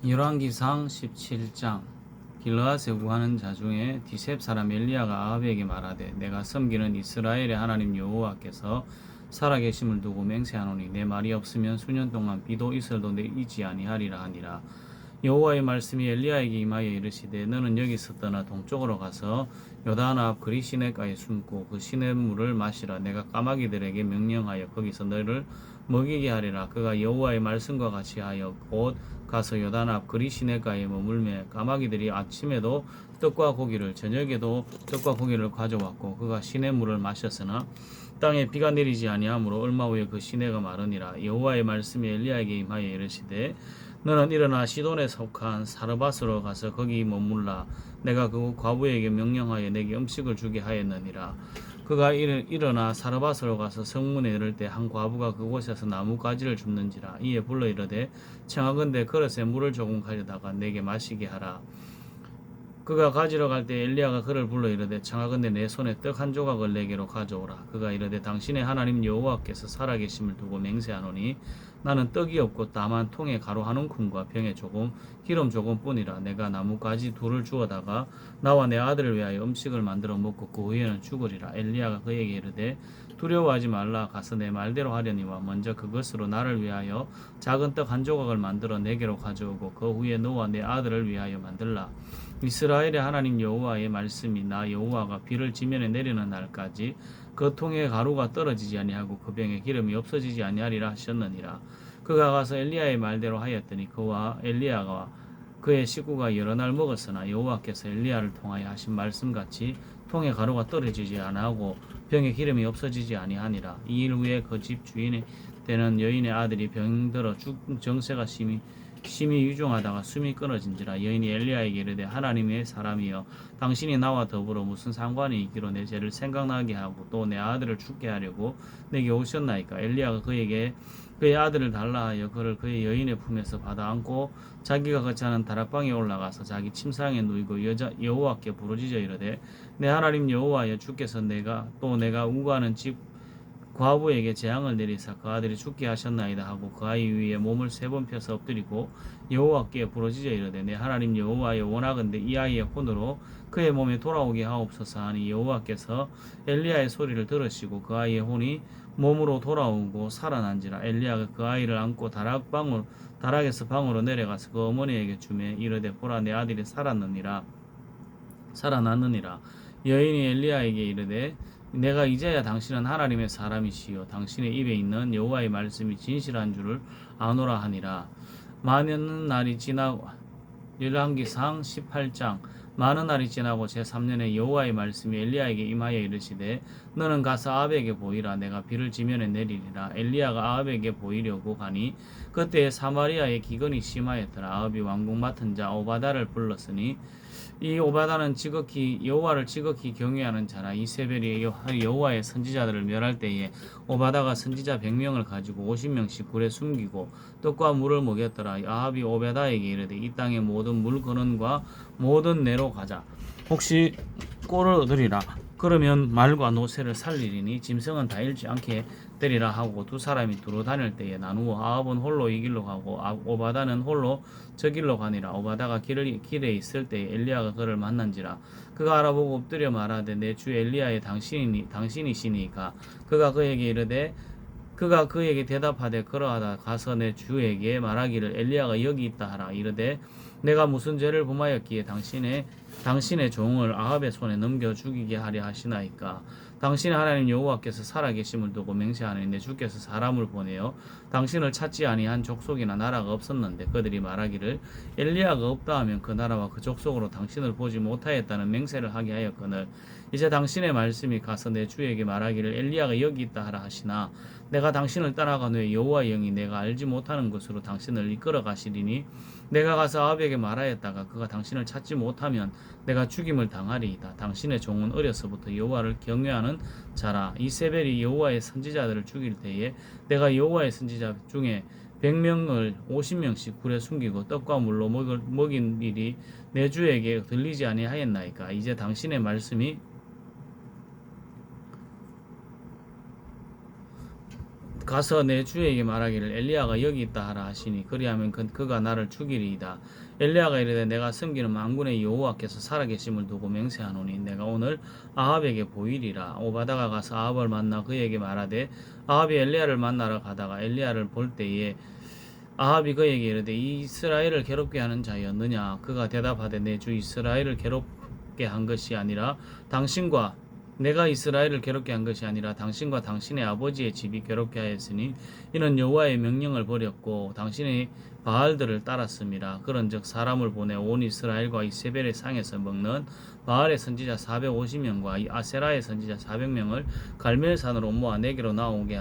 열왕기상 17장. 길르앗에 구하는 자 중에 디셉 사람 엘리야가 아합에게 말하되 내가 섬기는 이스라엘의 하나님 여호와께서 살아계심을 두고 맹세하노니 내 말이 없으면 수년 동안 비도 이슬도 내리지 아니하리라 하니라. 여호와의 말씀이 엘리야에게 임하여 이르시되 너는 여기서 떠나 동쪽으로 가서 요단 앞 그리 시내가에 숨고 그 시냇물을 마시라. 내가 까마귀들에게 명령하여 거기서 너를 먹이게 하리라. 그가 여호와의 말씀과 같이 하여 곧 가서 요단 앞 그리 시내가에 머물매 까마귀들이 아침에도 떡과 고기를 저녁에도 떡과 고기를 가져왔고 그가 시냇물을 마셨으나 땅에 비가 내리지 아니하므로 얼마 후에 그 시내가 마르니라. 여호와의 말씀이 엘리야에게 임하여 이르시되 너는 일어나 시돈에 속한 사르밧으로 가서 거기 머물라. 내가 그 과부에게 명령하여 내게 음식을 주게 하였느니라. 그가 일어나 사르밧으로 가서 성문에 이를 때 한 과부가 그곳에서 나뭇가지를 줍는지라. 이에 불러 이르되 청하건대 그릇에 물을 조금 가져다가 내게 마시게 하라. 그가 가지러 갈 때 엘리야가 그를 불러 이르되 청하건대 내 손에 떡 한 조각을 내게로 가져오라. 그가 이르되 당신의 하나님 여호와께서 살아계심을 두고 맹세하노니 나는 떡이 없고 다만 통에 가루 한 움큼과 병에 조금 기름 조금뿐이라. 내가 나뭇가지 둘을 주어다가 나와 내 아들을 위하여 음식을 만들어 먹고 그 후에는 죽으리라. 엘리야가 그에게 이르되 두려워하지 말라. 가서 내 말대로 하려니와 먼저 그것으로 나를 위하여 작은 떡 한 조각을 만들어 내게로 가져오고 그 후에 너와 내 아들을 위하여 만들라. 이스라엘의 하나님 여호와의 말씀이 나 여호와가 비를 지면에 내리는 날까지 그 통에 가루가 떨어지지 아니하고 그 병에 기름이 없어지지 아니하리라 하셨느니라. 그가 가서 엘리야의 말대로 하였더니 그와 엘리야가 그의 식구가 여러 날 먹었으나 여호와께서 엘리야를 통하여 하신 말씀같이 통에 가루가 떨어지지 아니하고 병에 기름이 없어지지 아니하니라. 이 일 후에 그 집 주인이 되는 여인의 아들이 병들어 정세가 심히 유종하다가 숨이 끊어진지라. 여인이 엘리야에게 이르되 하나님의 사람이여 당신이 나와 더불어 무슨 상관이 있기로 내 죄를 생각나게 하고 또 내 아들을 죽게 하려고 내게 오셨나이까. 엘리야가 그에게 그의 아들을 달라 하여 그를 그의 여인의 품에서 받아 안고 자기가 거처하는 다락방에 올라가서 자기 침상에 누이고 여호와께 부르짖어 이르되 내 하나님 여호와여 주께서 내가 우거하는 집 과부에게 재앙을 내리사 그 아들이 죽게 하셨나이다 하고 그 아이 위에 몸을 3번 펴서 엎드리고 여호와께 부르짖어 이르되 내 하나님 여호와여 원하건대 이 아이의 혼으로 그의 몸에 돌아오게 하옵소서 하니 여호와께서 엘리야의 소리를 들으시고 그 아이의 혼이 몸으로 돌아오고 살아난지라. 엘리야가 그 아이를 안고 다락에서 방으로 내려가서 그 어머니에게 주매 이르되 보라 내 아들이 살아났느니라. 여인이 엘리야에게 이르되 내가 이제야 당신은 하나님의 사람이시요 당신의 입에 있는 여호와의 말씀이 진실한 줄을 아노라 하니라. 많은 날이 지나고 열왕기상 18장. 많은 날이 지나고 제3년에 여호와의 말씀이 엘리야에게 임하여 이르시되 너는 가서 아합에게 보이라. 내가 비를 지면에 내리리라. 엘리야가 아합에게 보이려고 가니 그때 사마리아의 기근이 심하였더라. 아합이 왕궁 맡은 자 오바다를 불렀으니 이 오바다는 여호와를 지극히 경외하는 자라. 이세벨이 여호와의 선지자들을 멸할 때에 오바다가 선지자 100명을 가지고 50명씩 굴에 숨기고 떡과 물을 먹였더라. 아합이 오바다에게 이르되 이 땅의 모든 물 근원과 모든 내로 가자. 혹시 꼴을 얻으리라. 그러면 말과 노새를 살리리니 짐승은 다 잃지 않게 되리라 하고 두 사람이 두루 다닐 때에 나누어 아합은 홀로 이 길로 가고 오바다는 홀로 저 길로 가니라. 오바다가 길에 있을 때에 엘리야가 그를 만난지라. 그가 알아보고 엎드려 말하되 내 주 엘리야의 당신이시니까. 그가 그에게 대답하되 그러하다 가서 내 주에게 말하기를 엘리야가 여기 있다 하라. 이르되 내가 무슨 죄를 범하였기에 당신의 종을 아합의 손에 넘겨 죽이게 하려 하시나이까. 당신의 하나님 여호와께서 살아계심을 두고 맹세하니 내 주께서 사람을 보내어 당신을 찾지 아니한 족속이나 나라가 없었는데 그들이 말하기를 엘리야가 없다 하면 그 나라와 그 족속으로 당신을 보지 못하였다는 맹세를 하게 하였거늘 이제 당신의 말씀이 가서 내 주에게 말하기를 엘리야가 여기 있다 하라 하시나 내가 당신을 따라간 후에 여호와의 영이 내가 알지 못하는 곳으로 당신을 이끌어 가시리니 내가 가서 아합에게 말하였다가 그가 당신을 찾지 못하면 내가 죽임을 당하리이다. 당신의 종은 어려서부터 여호와를 경외하는 자라. 이세벨이 여호와의 선지자들을 죽일 때에 내가 여호와의 선지자 중에 100명을 50명씩 굴에 숨기고 떡과 물로 먹인 일이 내 주에게 들리지 아니하였나이까. 이제 당신의 말씀이 가서 내 주에게 말하기를 엘리야가 여기 있다 하라 하시니 그리하면 그가 나를 죽이리이다. 엘리야가 이르되 내가 섬기는 만군의 여호와께서 살아계심을 두고 맹세하노니 내가 오늘 아합에게 보이리라. 오바다가 가서 아합을 만나 그에게 말하되 아합이 엘리야를 만나러 가다가 엘리야를 볼 때에 아합이 그에게 이르되 이 이스라엘을 괴롭게 하는 자였느냐. 그가 대답하되 내 주 이스라엘을 괴롭게 한 것이 아니라 당신과 내가 이스라엘을 괴롭게 한 것이 아니라 당신과 당신의 아버지의 집이 괴롭게 하였으니 이는 여호와의 명령을 버렸고 당신의 바알들을 따랐습니다. 그런즉 사람을 보내 온 이스라엘과 이세벨의 상에서 먹는 바알의 선지자 450명과 아세라의 선지자 400명을 갈멜산으로 모아 내게로 나오게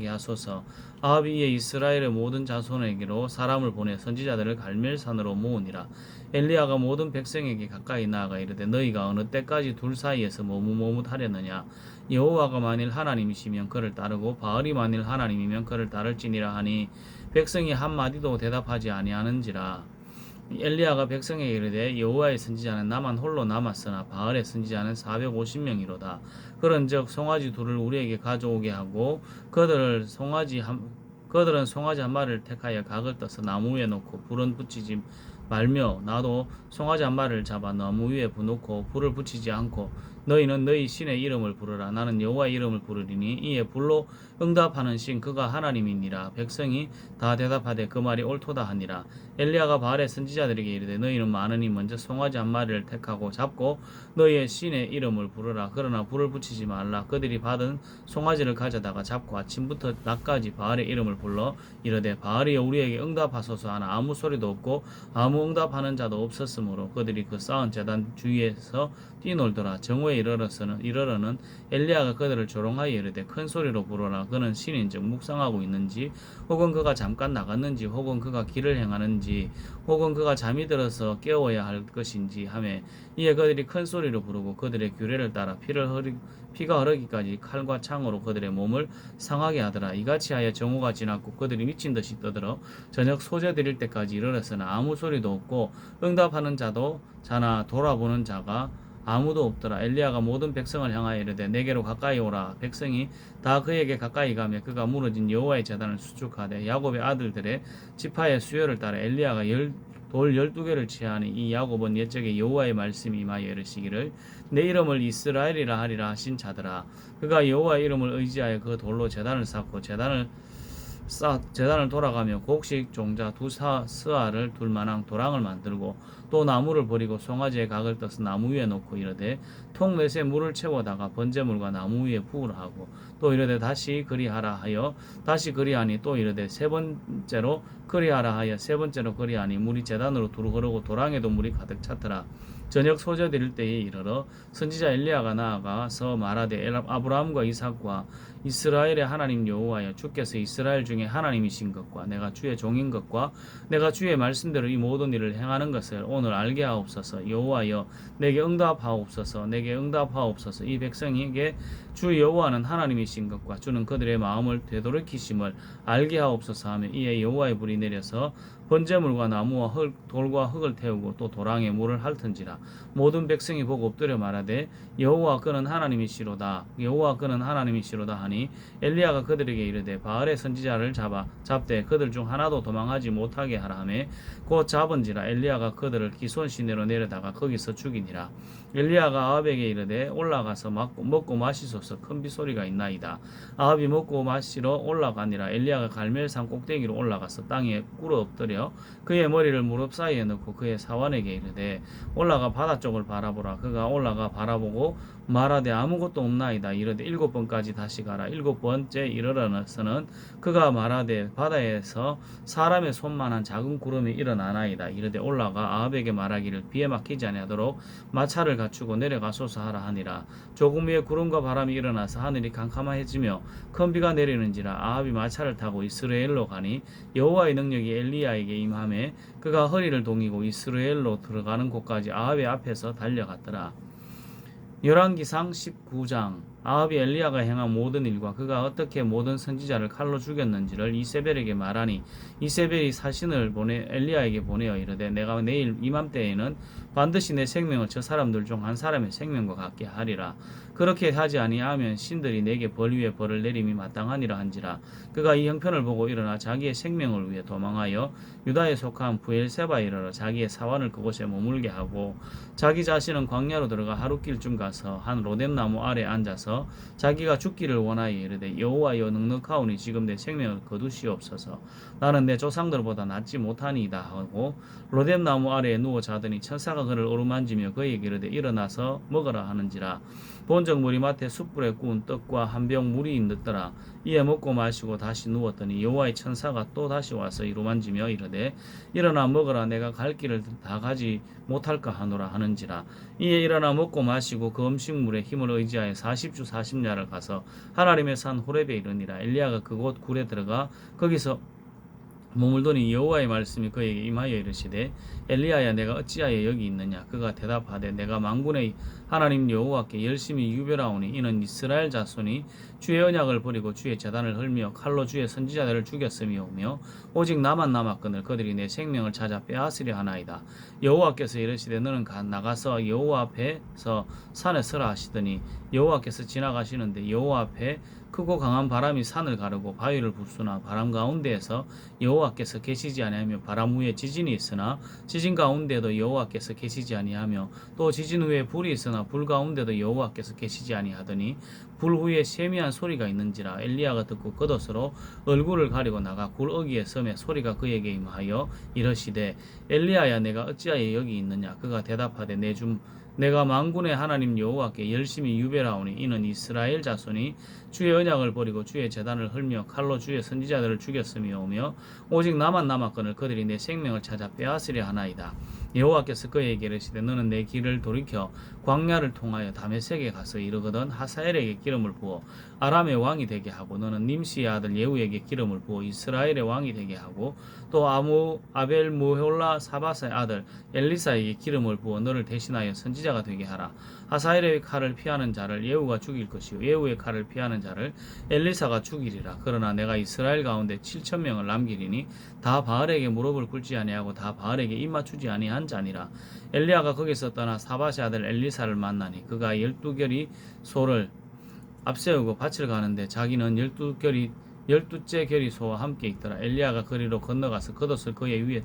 하소서. 아합이 이에 이스라엘의 모든 자손에게로 사람을 보내 선지자들을 갈멜산으로 모으니라. 엘리야가 모든 백성에게 가까이 나아가 이르되 너희가 어느 때까지 둘 사이에서 머뭇머뭇하려느냐. 여호와가 만일 하나님이시면 그를 따르고 바알이 만일 하나님이면 그를 따를지니라 하니 백성이 한마디도 대답하지 아니하는지라. 엘리야가 백성에게 이르되 여호와의 선지자는 나만 홀로 남았으나 바알의 선지자는 450명이로다. 그런즉 송아지 둘을 우리에게 가져오게 하고 그들은 송아지 한 마리를 택하여 각을 떠서 나무 위에 놓고 불은 붙이지 말며 나도 송아지 한 마리를 잡아 나무 위에 놓고 불을 붙이지 않고 너희는 너희 신의 이름을 부르라. 나는 여호와의 이름을 부르리니 이에 불로 응답하는 신 그가 하나님이니라. 백성이 다 대답하되 그 말이 옳도다 하니라. 엘리야가 바알의 선지자들에게 이르되 너희는 많으니 먼저 송아지 한 마리를 택하고 잡고 너희의 신의 이름을 부르라. 그러나 불을 붙이지 말라. 그들이 받은 송아지를 가져다가 잡고 아침부터 낮까지 바알의 이름을 불러 이르되 바알이여 우리에게 응답하소서 하나 아무 소리도 없고 아무 응답하는 자도 없었으므로 그들이 그 쌓은 제단 주위에서 뛰놀더라. 정오에 이르러는 엘리야가 그들을 조롱하여 이르되 큰 소리로 부르라. 그는 신인즉 묵상하고 있는지 혹은 그가 잠깐 나갔는지 혹은 그가 길을 행하는지 혹은 그가 잠이 들어서 깨워야 할 것인지 하매 이에 그들이 큰 소리로 부르고 그들의 규례를 따라 피가 흐르기까지 칼과 창으로 그들의 몸을 상하게 하더라. 이같이 하여 정오가 지났고 그들이 미친 듯이 떠들어 저녁 소재 드릴 때까지 이르렀으나 아무 소리도 없고 응답하는 자나 돌아보는 자가 아무도 없더라. 엘리야가 모든 백성을 향하여 이르되 내게로 가까이 오라. 백성이 다 그에게 가까이 가며 그가 무너진 여호와의 제단을 수축하되 야곱의 아들들의 지파의 수요를 따라 엘리야가 돌 12개를 취하니 이 야곱은 옛적에 여호와의 말씀이 임하여 이르시기를 내 이름을 이스라엘이라 하리라 하신 자들아. 그가 여호와의 이름을 의지하여 그 돌로 제단을 쌓고 제단을 돌아가며 곡식 종자 두 스아를 둘 만한 도랑을 만들고 또 나무를 버리고 송아지의 각을 떠서 나무 위에 놓고 이르되 통넷에 물을 채워다가 번제물과 나무 위에 부으라 하고 또 이르되 다시 그리하라 하여 다시 그리하니 또 이르되 세 번째로 그리하라 하여 세 번째로 그리하니 물이 제단으로 두루 흐르고 도랑에도 물이 가득 찼더라. 저녁 소재 드릴 때에 이르러 선지자 엘리야가 나아가서 말하되 아브라함과 이삭과 이스라엘의 하나님 여호와여 주께서 이스라엘 중에 하나님이신 것과 내가 주의 종인 것과 내가 주의 말씀대로 이 모든 일을 행하는 것을 오늘 알게 하옵소서. 여호와여 내게 응답하옵소서. 이 백성에게 주 여호와는 하나님이신 것과 주는 그들의 마음을 되돌이키심을 알게 하옵소서 하며 이에 여호와의 불이 내려서 번제물과 나무와 돌과 흙을 태우고 또 도랑에 물을 핥은지라. 모든 백성이 보고 엎드려 말하되 여호와 그는 하나님이시로다 하니 엘리야가 그들에게 이르되 바알의 선지자를 잡되 그들 중 하나도 도망하지 못하게 하라 하매 곧 잡은지라. 엘리야가 그들을 기손 시내로 내려다가 거기서 죽이니라. 엘리야가 아합에게 이르되 올라가서 먹고 마시소서. 큰 빗소리가 있나이다. 아합이 먹고 마시러 올라가니라. 엘리야가 갈멜산 꼭대기로 올라가서 땅에 꿇어 엎드려 그의 머리를 무릎 사이에 넣고 그의 사환에게 이르되 올라가 바다 쪽을 바라보라. 그가 올라가 바라보고 말하되 아무것도 없나이다. 이르되 7번까지 다시 가라. 7번째 이르러서는 그가 말하되 바다에서 사람의 손만한 작은 구름이 일어나나이다. 이르되 올라가 아합에게 말하기를 비에 막히지 아니하도록 마차를 갖추고 내려가소서 하라 하니라. 조금 후에 구름과 바람이 일어나서 하늘이 캄캄해지며 큰 비가 내리는지라. 아합이 마차를 타고 이스라엘로 가니 여호와의 능력이 엘리야에게 임하매 그가 허리를 동이고 이스라엘로 들어가는 곳까지 아합의 앞에서 달려갔더라. 열왕기상 19장 아합이 엘리야가 행한 모든 일과 그가 어떻게 모든 선지자를 칼로 죽였는지를 이세벨에게 말하니 이세벨이 사신을 엘리야에게 보내어 이르되 내가 내일 이맘때에는 반드시 내 생명을 저 사람들 중 한 사람의 생명과 같게 하리라. 그렇게 하지 아니하면 신들이 내게 벌 위에 벌을 내림이 마땅하니라 한지라. 그가 이 형편을 보고 일어나 자기의 생명을 위해 도망하여 유다에 속한 부엘세바에 이르러 자기의 사환을 그곳에 머물게 하고 자기 자신은 광야로 들어가 하룻길쯤 가서 한 로뎀나무 아래 앉아서 자기가 죽기를 원하여 이르되 여호와여 넉넉하오니 지금 내 생명을 거두시옵소서. 나는 내 조상들보다 낫지 못하니이다 하고 로뎀나무 아래에 누워 자더니 천사가 그를 어루만지며 그에게 이르되 일어나서 먹으라 하는지라. 본적 무리맡에 숯불에 구운 떡과 한 병 물이 있더라. 이에 먹고 마시고 다시 누웠더니 여호와의 천사가 또 다시 와서 이루만지며 이르되 일어나 먹으라. 내가 갈 길을 다 가지 못할까 하노라 하는지라. 이에 일어나 먹고 마시고 그 음식물에 힘을 의지하여 40주 40야를 가서 하나님의 산 호렙에 이르니라. 엘리야가 그곳 굴에 들어가 거기서 머물더니 여호와의 말씀이 그에게 임하여 이르시되 엘리야야 내가 어찌하여 여기 있느냐. 그가 대답하되 내가 만군의 하나님 여호와께 열심히 유별하오니 이는 이스라엘 자손이 주의 언약을 버리고 주의 제단을 헐며 칼로 주의 선지자들을 죽였음이오며 오직 나만 남았거늘 그들이 내 생명을 찾아 빼앗으려 하나이다. 여호와께서 이르시되 너는 나가서 여호와 앞에서 산에 서라 하시더니 여호와께서 지나가시는데 여호와 앞에 크고 강한 바람이 산을 가르고 바위를 부수나 바람 가운데에서 여호와께서 계시지 아니하며 바람 후에 지진이 있으나 지진 가운데도 여호와께서 계시지 아니하며 또 지진 후에 불이 있으나 불 가운데도 여호와께서 계시지 아니하더니 불 후에 세미한 소리가 있는지라. 엘리야가 듣고 겉옷으로 얼굴을 가리고 나가 굴 어귀에 섬에 소리가 그에게 임하여 이르시되 엘리야야 내가 어찌하여 여기 있느냐. 그가 대답하되 내가 만군의 하나님 여호와께 열심히 유별하오니 이는 이스라엘 자손이 주의 언약을 버리고 주의 제단을 헐며 칼로 주의 선지자들을 죽였음이오며 오직 나만 남았거늘 그들이 내 생명을 찾아 빼앗으려 하나이다. 여호와께서 그에게 이르시되 너는 내 길을 돌이켜 광야를 통하여 다메섹에 가서 이르거든 하사엘에게 기름을 부어 아람의 왕이 되게 하고 너는 님시의 아들 예후에게 기름을 부어 이스라엘의 왕이 되게 하고 또 아벨 무홀라 사바사의 아들 엘리사에게 기름을 부어 너를 대신하여 선지자가 되게 하라. 하사엘의 칼을 피하는 자를 예후가 죽일 것이요 예후의 칼을 피하는 자를 엘리사가 죽이리라. 그러나 내가 이스라엘 가운데 7,000명을 남기리니 다 바알에게 무릎을 꿇지 아니하고 다 바알에게 입 맞추지 아니한 자니라. 엘리야가 거기서 떠나 사바시 아들 엘리사를 만나니 그가 12결이 소를 앞세우고 밭을 가는데 자기는 12째 결이 소와 함께 있더라. 엘리야가 거리로 건너가서 겉옷을 그의 위에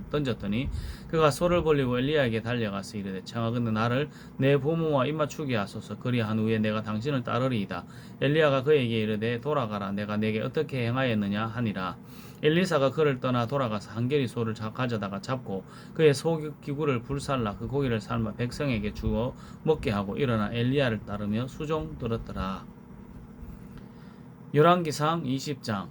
던졌더니 그가 소를 벌리고 엘리야에게 달려가서 이르되 청하건대 나를 내 부모와 입맞추게 하소서. 그리한 후에 내가 당신을 따르리이다. 엘리야가 그에게 이르되 돌아가라. 내가 내게 어떻게 행하였느냐 하니라. 엘리사가 그를 떠나 돌아가서 한 결이 소를 가져다가 잡고 그의 소기구를 불살라 그 고기를 삶아 백성에게 주어 먹게 하고 일어나 엘리야를 따르며 수종 들었더라. 열왕기상 20장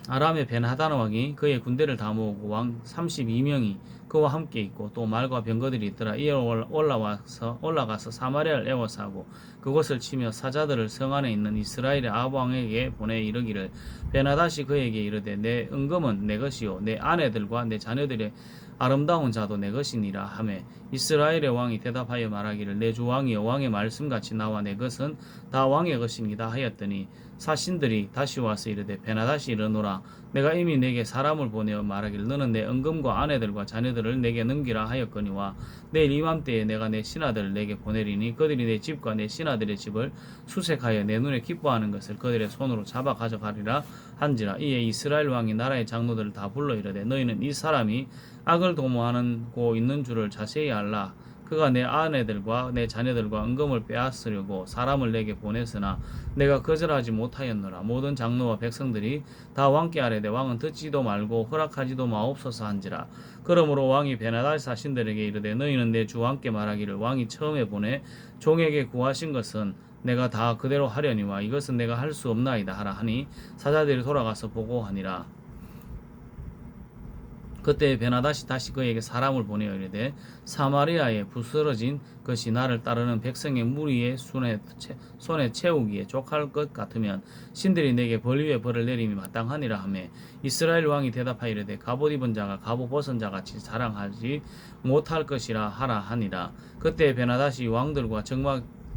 아람의 벤하단 왕이 그의 군대를 다 모으고 왕 32명이 그와 함께 있고 또 말과 병거들이 있더라. 이에 올라가서 사마리아를 에워싸고 그곳을 치며 사자들을 성 안에 있는 이스라엘의 아합 왕에게 보내 이르기를 벤하닷이 그에게 이르되 내 은금은 내 것이요 내 아내들과 내 자녀들의 아름다운 자도 내 것이니라 하매 이스라엘의 왕이 대답하여 말하기를 내 주 왕이여 왕의 말씀같이 나와 내 것은 다 왕의 것입니다 하였더니 사신들이 다시 와서 이르되 벤하닷이 이르노라 내가 이미 내게 사람을 보내어 말하기를 너는 내 은금과 아내들과 자녀들을 내게 넘기라 하였거니와 내일 이맘때에 내가 내 신하들을 내게 보내리니 그들이 내 집과 내 신하들의 집을 수색하여 내 눈에 기뻐하는 것을 그들의 손으로 잡아 가져가리라 한지라. 이에 이스라엘 왕이 나라의 장로들을 다 불러 이르되 너희는 이 사람이 악을 도모하고 있는 줄을 자세히 알라. 그가 내 아내들과 내 자녀들과 은금을 빼앗으려고 사람을 내게 보냈으나 내가 거절하지 못하였노라. 모든 장로와 백성들이 다 왕께 아뢰되 왕은 듣지도 말고 허락하지도 마옵소서 한지라. 그러므로 왕이 벤하닷 사신들에게 이르되 너희는 내 주 왕께 말하기를 왕이 처음에 보내 종에게 구하신 것은 내가 다 그대로 하려니와 이것은 내가 할 수 없나이다 하라 하니 사자들이 돌아가서 보고하니라. 그때 벤하닷이 다시 그에게 사람을 보내어 이르되 사마리아에 부스러진 것이 나를 따르는 백성의 무리의 손에 채우기에 족할 것 같으면 신들이 내게 벌 위에 벌을 내림이 마땅하니라 하매 이스라엘 왕이 대답하여 이르되 갑옷 입은 자가 갑옷 벗은 자같이 자랑하지 못할 것이라 하라 하니라. 그때 벤하닷이 왕들과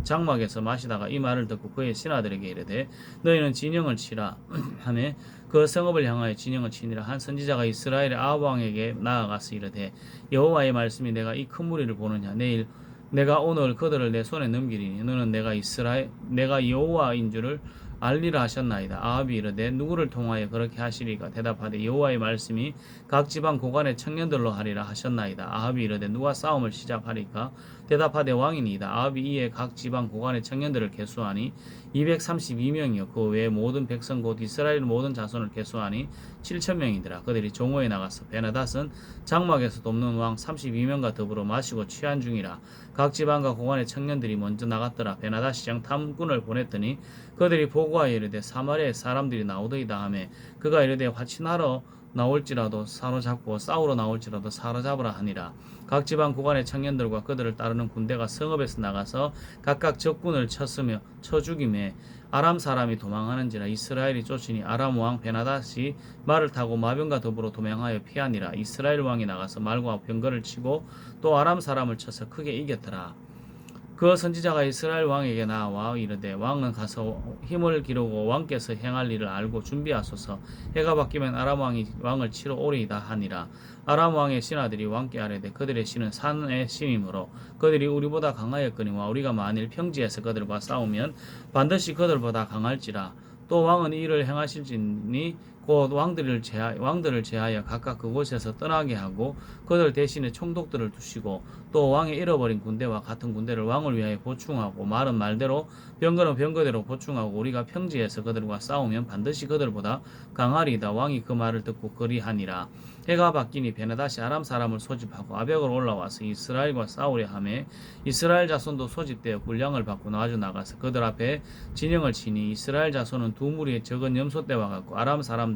장막에서 마시다가 이 말을 듣고 그의 신하들에게 이르되 너희는 진영을 치라 하매 그 성읍을 향하여 진영을 치니라. 한 선지자가 이스라엘의 아합 왕에게 나아가서 이르되 여호와의 말씀이 내가 이 큰 무리를 보느냐 내가 오늘 그들을 내 손에 넘기리니 너는 내가 여호와인 줄을 알리라 하셨나이다. 아합이 이르되 누구를 통하여 그렇게 하시리까? 대답하되 여호와의 말씀이 각 지방 고관의 청년들로 하리라 하셨나이다. 아합이 이르되 누가 싸움을 시작하리까? 대답하되 왕이니이다. 아합이 이에 각 지방 고관의 청년들을 계수하니 232명이요 그 외에 모든 백성 곧 이스라엘 모든 자손을 계수하니 7,000명이더라. 그들이 종호에 나가서 베나닷은 장막에서 돕는 왕 32명과 더불어 마시고 취한 중이라. 각 지방과 고관의 청년들이 먼저 나갔더라. 베나닷이 정탐꾼을 보냈더니 그들이 보고하여 이르되 사마리아의 사람들이 나오더이다 하매 그가 이르되 화친하러 나올지라도 사로잡고 싸우러 나올지라도 사로잡으라 하니라. 각 지방 고관의 청년들과 그들을 따르는 군대가 성읍에서 나가서 각각 적군을 쳐 죽임에 아람 사람이 도망하는지라. 이스라엘이 쫓으니 아람 왕 베나닷이 말을 타고 마병과 더불어 도망하여 피하니라. 이스라엘 왕이 나가서 말과 병거를 치고 또 아람 사람을 쳐서 크게 이겼더라. 그 선지자가 이스라엘 왕에게 나와 이르되 왕은 가서 힘을 기르고 왕께서 행할 일을 알고 준비하소서. 해가 바뀌면 아람 왕이 왕을 치러 오리이다 하니라. 아람 왕의 신하들이 왕께 아뢰되 그들의 신은 산의 신이므로 그들이 우리보다 강하였거니와 우리가 만일 평지에서 그들과 싸우면 반드시 그들보다 강할지라. 또 왕은 이를 행하실지니 곧 왕들을 제하여 각각 그곳에서 떠나게 하고 그들 대신에 총독들을 두시고 또 왕의 잃어버린 군대와 같은 군대를 왕을 위하여 보충하고 말은 말대로 병거는 병거대로 보충하고 우리가 평지에서 그들과 싸우면 반드시 그들보다 강하리이다. 왕이 그 말을 듣고 그리하니라. 해가 바뀌니 베나닷이 아람 사람을 소집하고 아벡으로 올라와서 이스라엘과 싸우려 하매 이스라엘 자손도 소집되어 군량을 받고 나와주 나가서 그들 앞에 진영을 치니 이스라엘 자손은 두 무리의 적은 염소떼와 같고 아람 사람들은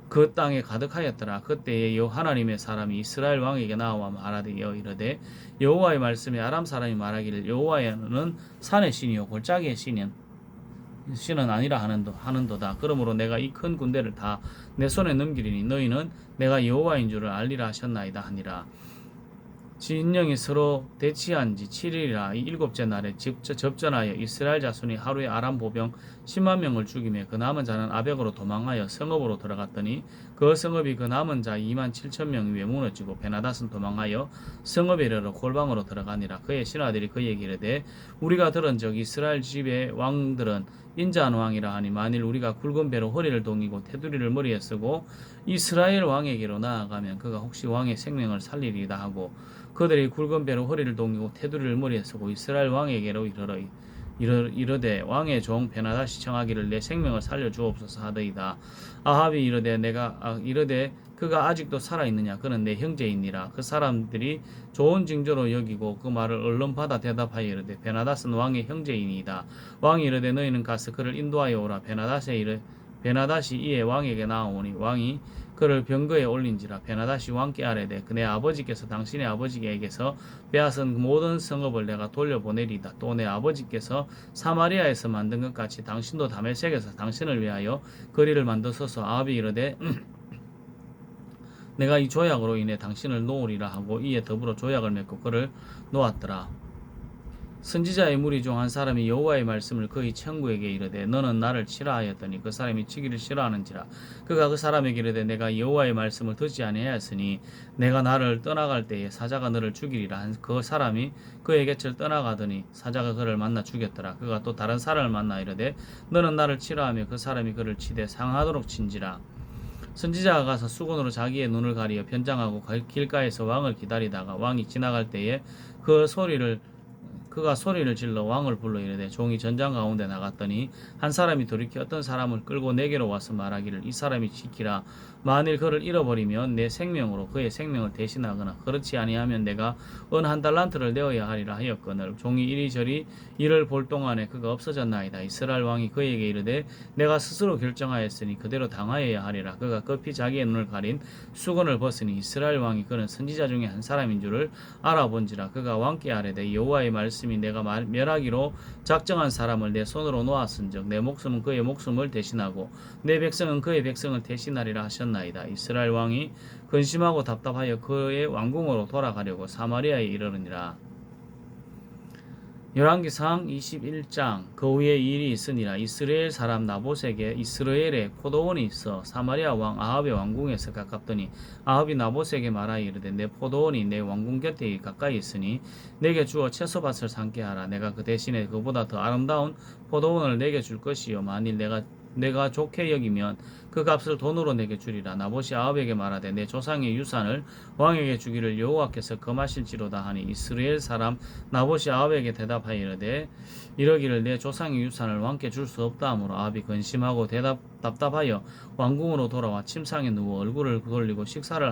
그 땅에 가득하였더라. 그때에 하나님의 사람이 이스라엘 왕에게 나와 말하되 이르되 여호와의 말씀에 아람 사람이 말하기를 여호와는 산의 신이요 골짜기의 신은 아니라 하는도다. 그러므로 내가 이 큰 군대를 다 내 손에 넘기리니 너희는 내가 여호와인 줄을 알리라 하셨나이다 하니라. 진영이 서로 대치한 지 7일이라 이 일곱째 날에 접전하여 이스라엘 자손이 하루에 아람 보병 10만 명을 죽이며 그 남은 자는 아벡으로 도망하여 성읍으로 들어갔더니 그 성읍이 그 남은 자 2만 7천 명 위에 무너지고 베나닷은 도망하여 성읍에 이르러 골방으로 들어가니라. 그의 신하들이 그에게 이르되 우리가 들은즉 이스라엘 집의 왕들은 인자한 왕이라 하니 만일 우리가 굵은 배로 허리를 동이고 테두리를 머리에 쓰고 이스라엘 왕에게로 나아가면 그가 혹시 왕의 생명을 살리리이다 하고 그들이 굵은 배로 허리를 동이고 테두리를 머리에 쓰고 이스라엘 왕에게로 이르되 왕의 종 베나닷이 청하기를 내 생명을 살려 주옵소서 하더이다. 아합이 이르되 그가 아직도 살아있느냐? 그는 내 형제이니라. 그 사람들이 좋은 징조로 여기고 그 말을 얼른 받아 대답하여 이르되 베나닷은 왕의 형제이니이다. 왕이 이르되 너희는 가서 그를 인도하여 오라. 베나닷이 이에 왕에게 나오니 왕이 그를 병거에 올린지라. 베나닷이 왕께 아뢰되 내 아버지께서 당신의 아버지에게서 빼앗은 모든 성읍을 내가 돌려보내리이다. 또 내 아버지께서 사마리아에서 만든 것 같이 당신도 다메섹에서 당신을 위하여 거리를 만드소서. 아합이 이르되 내가 이 조약으로 인해 당신을 놓으리라 하고 이에 더불어 조약을 맺고 그를 놓았더라. 선지자의 무리 중 한 사람이 여호와의 말씀을 그의 친구에게 이르되 너는 나를 치라 하였더니 그 사람이 치기를 싫어하는지라. 그가 그 사람에게 이르되 내가 여호와의 말씀을 듣지 아니하였으니 내가 나를 떠나갈 때에 사자가 너를 죽이리라. 그 사람이 그의 곁을 떠나가더니 사자가 그를 만나 죽였더라. 그가 또 다른 사람을 만나 이르되 너는 나를 치라 하며 그 사람이 그를 치되 상하도록 친지라. 선지자가 가서 수건으로 자기의 눈을 가리어 변장하고 길가에서 왕을 기다리다가 왕이 지나갈 때에 그가 소리를 질러 왕을 불러 이르되 종이 전장 가운데 나갔더니 한 사람이 돌이켜 어떤 사람을 끌고 내게로 와서 말하기를 이 사람이 지키라. 만일 그를 잃어버리면 내 생명으로 그의 생명을 대신하거나 그렇지 아니하면 내가 은 한 달란트를 내어야 하리라 하였거늘 종이 이리저리 이를 볼 동안에 그가 없어졌나이다. 이스라엘 왕이 그에게 이르되 내가 스스로 결정하였으니 그대로 당하여야 하리라. 그가 급히 자기의 눈을 가린 수건을 벗으니 이스라엘 왕이 그는 선지자 중에 한 사람인 줄을 알아본지라. 그가 왕께 아뢰되 여호와의 말씀이 내가 멸하기로 작정한 사람을 내 손으로 놓았은즉 내 목숨은 그의 목숨을 대신하고 내 백성은 그의 백성을 대신하리라 하셨나이다. 이스라엘 왕이 근심하고 답답하여 그의 왕궁으로 돌아가려고 사마리아에 이르느니라. 열왕기상 21장 그 후에 이 일이 있으니라. 이스라엘 사람 나봇에게 이스라엘에 포도원이 있어 사마리아 왕 아합의 왕궁에서 가깝더니 아합이 나봇에게 말하여 이르되 내 포도원이 내 왕궁 곁에 가까이 있으니 내게 주어 채소밭을 삼게 하라. 내가 그 대신에 그보다 더 아름다운 포도원을 내게 줄 것이요 만일 내가 좋게 여기면 그 값을 돈으로 내게 주리라. 나봇이 아합에게 말하되 내 조상의 유산을 왕에게 주기를 여호와께서 금하실지로다 하니 이스라엘 사람 나봇이 아합에게 대답하여 이르되 이러기를 내 조상의 유산을 왕께 줄 수 없다 하므로 아합이 근심하고 답답하여 왕궁으로 돌아와 침상에 누워 얼굴을 돌리고 식사를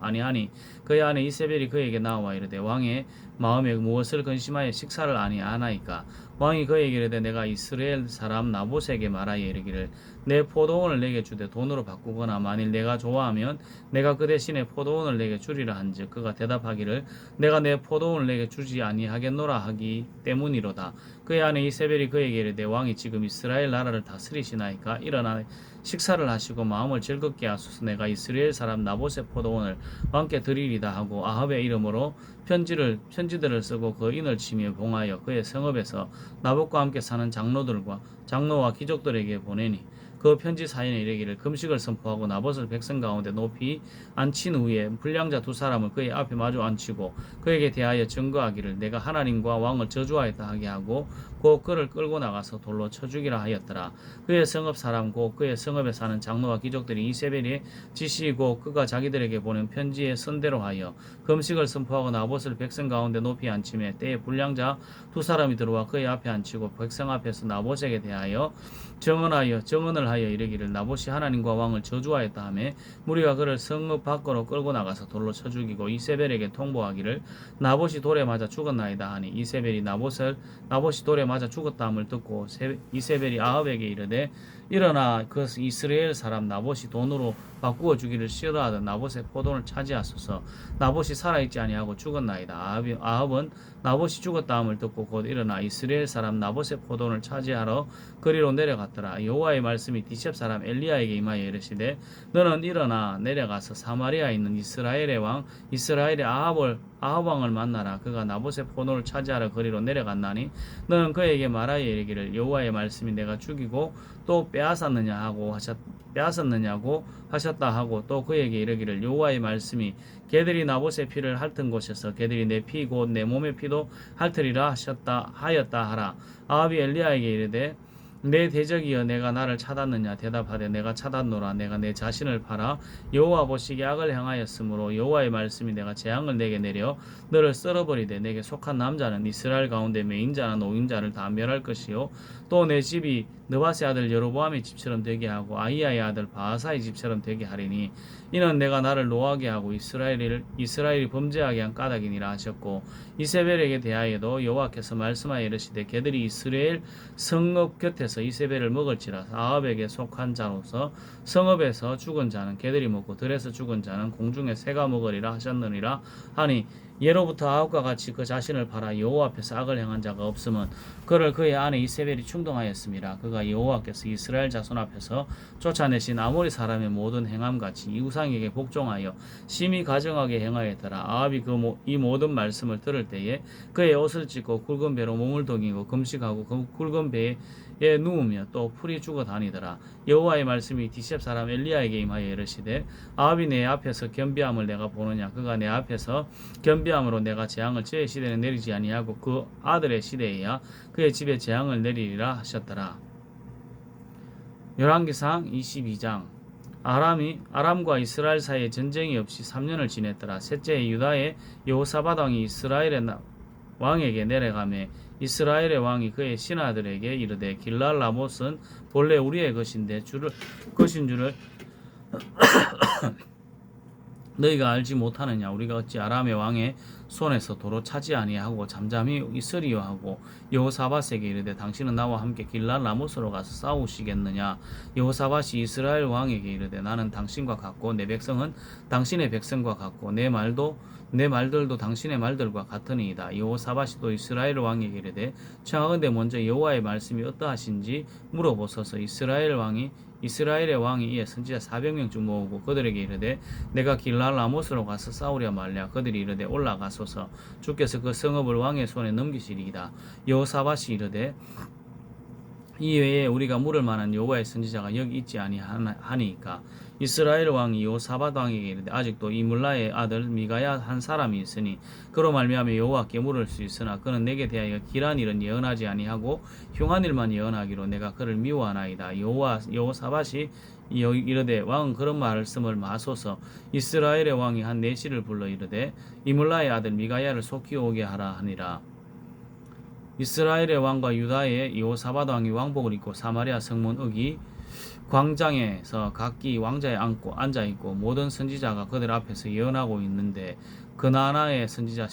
아니하니 그의 아내 이세벨이 그에게 나와 이르되 왕의 마음에 무엇을 근심하여 식사를 아니하나이까. 왕이 그에게 이르되 내가 이스라엘 사람 나봇에게 말하여 이르기를 내 포도원을 내게 주되 돈으로 바꾸거나 만일 내가 좋아하면 내가 그 대신에 포도원을 내게 주리라 한즉 그가 대답하기를 내가 내 포도원을 내게 주지 아니하겠노라 하기 때문이로다. 그의 아내 이세벨이 그에게 이르되 왕이 지금 이스라엘 나라를 다스리시나이까. 일어나 식사를 하시고 마음을 즐겁게 하소서. 내가 이스라엘 사람 나봇의 포도원을 왕께 드리리다 하고 아합의 이름으로 편지들을 쓰고 그 인을 치며 봉하여 그의 성읍에서 나봇과 함께 사는 장로와 귀족들에게 보내니 그 편지 사인에 이르기를 금식을 선포하고 나봇을 백성 가운데 높이 앉힌 후에 불량자 두 사람을 그의 앞에 마주 앉히고 그에게 대하여 증거하기를 내가 하나님과 왕을 저주하였다 하게 하고 곧 그를 끌고 나가서 돌로 쳐 죽이라 하였더라. 그의 성읍 사람 곧 그의 성읍에 사는 장로와 귀족들이 이세벨의 지시고 그가 자기들에게 보낸 편지에 선대로 하여 금식을 선포하고 나봇을 백성 가운데 높이 앉히매 때에 불량자 두 사람이 들어와 그의 앞에 앉히고 백성 앞에서 나봇에게 대하여 정언을 하여 이르기를 나봇이 하나님과 왕을 저주하였다 하며 무리가 그를 성읍 밖으로 끌고 나가서 돌로 쳐 죽이고 이세벨에게 통보하기를 나봇이 돌에 맞아 죽었나이다 하니 이세벨이 나봇이 돌에 맞아 죽었다함을 듣고 이세벨이 아합에게 이르되 일어나 그 이스라엘 사람 나봇이 돈으로 바꾸어 주기를 싫어하던 나봇의 포도원을 차지하소서. 나봇이 살아있지 아니하고 죽었나이다. 아합은 나봇이 죽었다함을 듣고 곧 일어나 이스라엘 사람 나봇의 포도원을 차지하러 그리로 내려갔더라. 여호와의 말씀이 디셉 사람 엘리야에게 임하여 이르시되 너는 일어나 내려가서 사마리아에 있는 이스라엘 아합 왕을 만나라. 그가 나봇의 포도원을 차지하러 그리로 내려갔나니 너는 그에게 말하여 이르기를 여호와의 말씀이 내가 죽이고 또 빼앗았느냐고 하셨다 하고 또 그에게 이르기를 여호와의 말씀이 개들이 나봇의 피를 핥은 곳에서 개들이 내 피 곧 내 몸의 피도 핥으리라 하였다 하라. 아합이 엘리야에게 이르되 내 대적이여 내가 나를 찾았느냐. 대답하되 내가 찾았노라. 내가 내 자신을 팔아 여호와 보시기에 악을 행하였으므로 여호와의 말씀이 내가 재앙을 내게 내려 너를 썰어버리되 내게 속한 남자는 이스라엘 가운데 매인자나 노인자를 다 멸할 것이요 또 내 집이 느바세 아들 여로보암의 집처럼 되게 하고 아히야의 아들 바하사의 집처럼 되게 하리니 이는 내가 나를 노하게 하고 이스라엘이 범죄하게 한 까닭이니라 하셨고 이세벨에게 대하여도 여호와께서 말씀하여 이르시되 개들이 이스라엘 성읍 곁에서 이세벨을 먹을지라. 아합에게 속한 자로서 성읍에서 죽은 자는 개들이 먹고 들에서 죽은 자는 공중에 새가 먹으리라 하셨느니라 하니 예로부터 아합과 같이 그 자신을 팔아 여호와 앞에서 악을 행한 자가 없으면 그를 그의 아내 이세벨이 충동하였습니다. 그가 여호와께서 이스라엘 자손 앞에서 쫓아내신 아모리 사람의 모든 행함같이 이 우상에게 복종하여 심히 가증하게 행하였더라. 아합이 이 모든 말씀을 들을 때에 그의 옷을 찢고 굵은 배로 몸을 동이고 금식하고 그 굵은 배에 누우며 또 풀이 죽어 다니더라. 여호와의 말씀이 디셉 사람 엘리야에게 임하여 이르시되 아합이 내 앞에서 겸비함을 내가 보느냐. 그가 내 앞에서 겸비함으로 내가 재앙을 저의 시대는 내리지 아니하고 그 아들의 시대에야 그의 집에 재앙을 내리리라 하셨더라. 열왕기상 22장 아람과 이스라엘 사이에 전쟁이 없이 3년을 지냈더라. 셋째에 유다의 여호사밧 왕이 이스라엘의 왕에게 내려가매 이스라엘의 왕이 그의 신하들에게 이르되 길랄 라못은 본래 우리의 것인 줄을 너희가 알지 못하느냐. 우리가 어찌 아람의 왕의 손에서 도로 차지 아니하고 잠잠히 있으리요 하고 여호사밧에게 이르되 당신은 나와 함께 길랄 라못으로 가서 싸우시겠느냐. 여호사밧이 이스라엘 왕에게 이르되 나는 당신과 같고 내 백성은 당신의 백성과 같고 내 말들도 당신의 말들과 같으니이다. 여호사밧이 또 이스라엘 왕에게 이르되 청하건대 먼저 여호와의 말씀이 어떠하신지 물어보소서. 이스라엘 왕이 이스라엘의 왕이 이에 선지자 400명쯤 모으고 그들에게 이르되 내가 길랄 라못으로 가서 싸우려 말랴. 그들이 이르되 올라가소서. 주께서 그 성읍을 왕의 손에 넘기시리이다. 여호사밧이 이르되 이외에 우리가 물을 만한 여호와의 선지자가 여기 있지 아니하니까. 이스라엘 왕이 여호사밧 왕에게 이르되 아직도 이물라의 아들 미가야 한 사람이 있으니 그로 말미암아 여호와께 물을 수 있으나 그는 내게 대하여 길한 일은 예언하지 아니하고 흉한 일만 예언하기로 내가 그를 미워하나이다. 여호사밧이 이르되 왕은 그런 말씀을 마소서. 이스라엘의 왕이 한 내시를 불러 이르되 이물라의 아들 미가야를 속히 오게 하라 하니라. 이스라엘의 왕과 유다의 여호사밧 왕이 왕복을 입고 사마리아 성문 어기 광장에서 각기 왕자에 앉아있고 모든 선지자가 그들 앞에서 예언하고 있는데 그나나의 선지자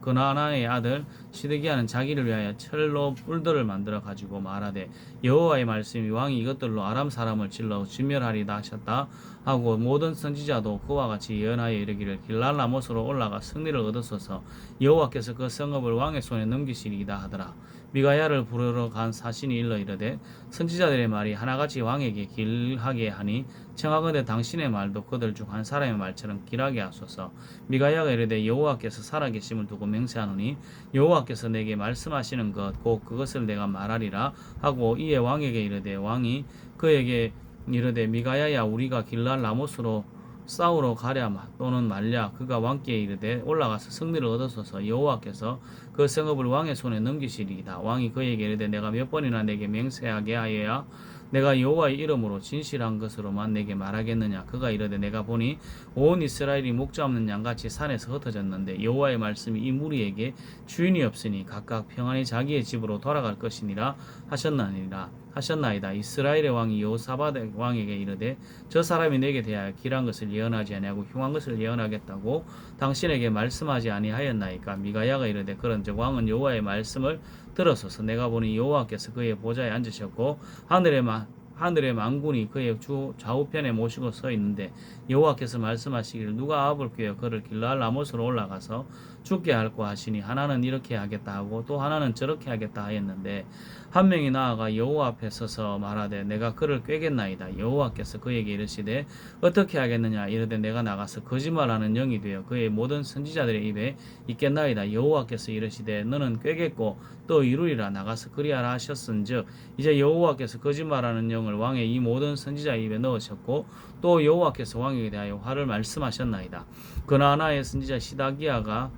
그나나의 아들 시드기야는 자기를 위하여 철로 뿔들을 만들어 가지고 말하되 여호와의 말씀이 왕이 이것들로 아람 사람을 찔러 진멸하리다 하셨다 하고 모든 선지자도 그와 같이 예언하여 이르기를 길랄 라못으로 올라가 승리를 얻으소서. 여호와께서 그 성읍을 왕의 손에 넘기시리이다 하더라. 미가야를 부르러 간 사신이 일러 이르되 선지자들의 말이 하나같이 왕에게 길하게 하니 청하건대 당신의 말도 그들 중 한 사람의 말처럼 길하게 하소서. 미가야가 이르되 여호와께서 살아계심을 두고 맹세하노니 여호와께서 내게 말씀하시는 것 곧 그것을 내가 말하리라 하고 이에 왕에게 이르되 왕이 그에게 이르되 미가야야 우리가 길랄 라못으로 싸우러 가랴 또는 말랴. 그가 왕께 이르되 올라가서 승리를 얻으소서. 여호와께서 그 성읍을 왕의 손에 넘기시리이다. 왕이 그에게 이르되 내가 몇 번이나 내게 맹세하게 하여야 내가 여호와의 이름으로 진실한 것으로만 내게 말하겠느냐. 그가 이르되 내가 보니 온 이스라엘이 목자 없는 양같이 산에서 흩어졌는데 여호와의 말씀이 이 무리에게 주인이 없으니 각각 평안히 자기의 집으로 돌아갈 것이니라 하셨나이다. 이스라엘의 왕이 여호사밧 왕에게 이르되 저 사람이 내게 대하여 길한 것을 예언하지 아니하고 흉한 것을 예언하겠다고 당신에게 말씀하지 아니하였나이까. 미가야가 이르되 그런즉 왕은 여호와의 말씀을 들었소서. 내가 보니 여호와께서 그의 보좌에 앉으셨고 하늘의 만군이 그의 좌우편에 모시고 서 있는데 여호와께서 말씀하시기를 누가 아합을 꾀어 그를 길랄 라못으로 올라가서 죽게 할까 하시니 하나는 이렇게 하겠다 하고 또 하나는 저렇게 하겠다 하였는데 한 명이 나아가 여호와 앞에 서서 말하되 내가 그를 꾀겠나이다. 여호와께서 그에게 이르시되 어떻게 하겠느냐. 이르되 내가 나가서 거짓말하는 영이 되어 그의 모든 선지자들의 입에 있겠나이다. 여호와께서 이르시되 너는 꾀겠고 또 이루리라. 나가서 그리하라 하셨은즉 이제 여호와께서 거짓말하는 영을 왕의 이 모든 선지자 입에 넣으셨고 또 여호와께서 왕에게 대하여 화를 말씀하셨나이다. 그나나의 선지자 시드기야가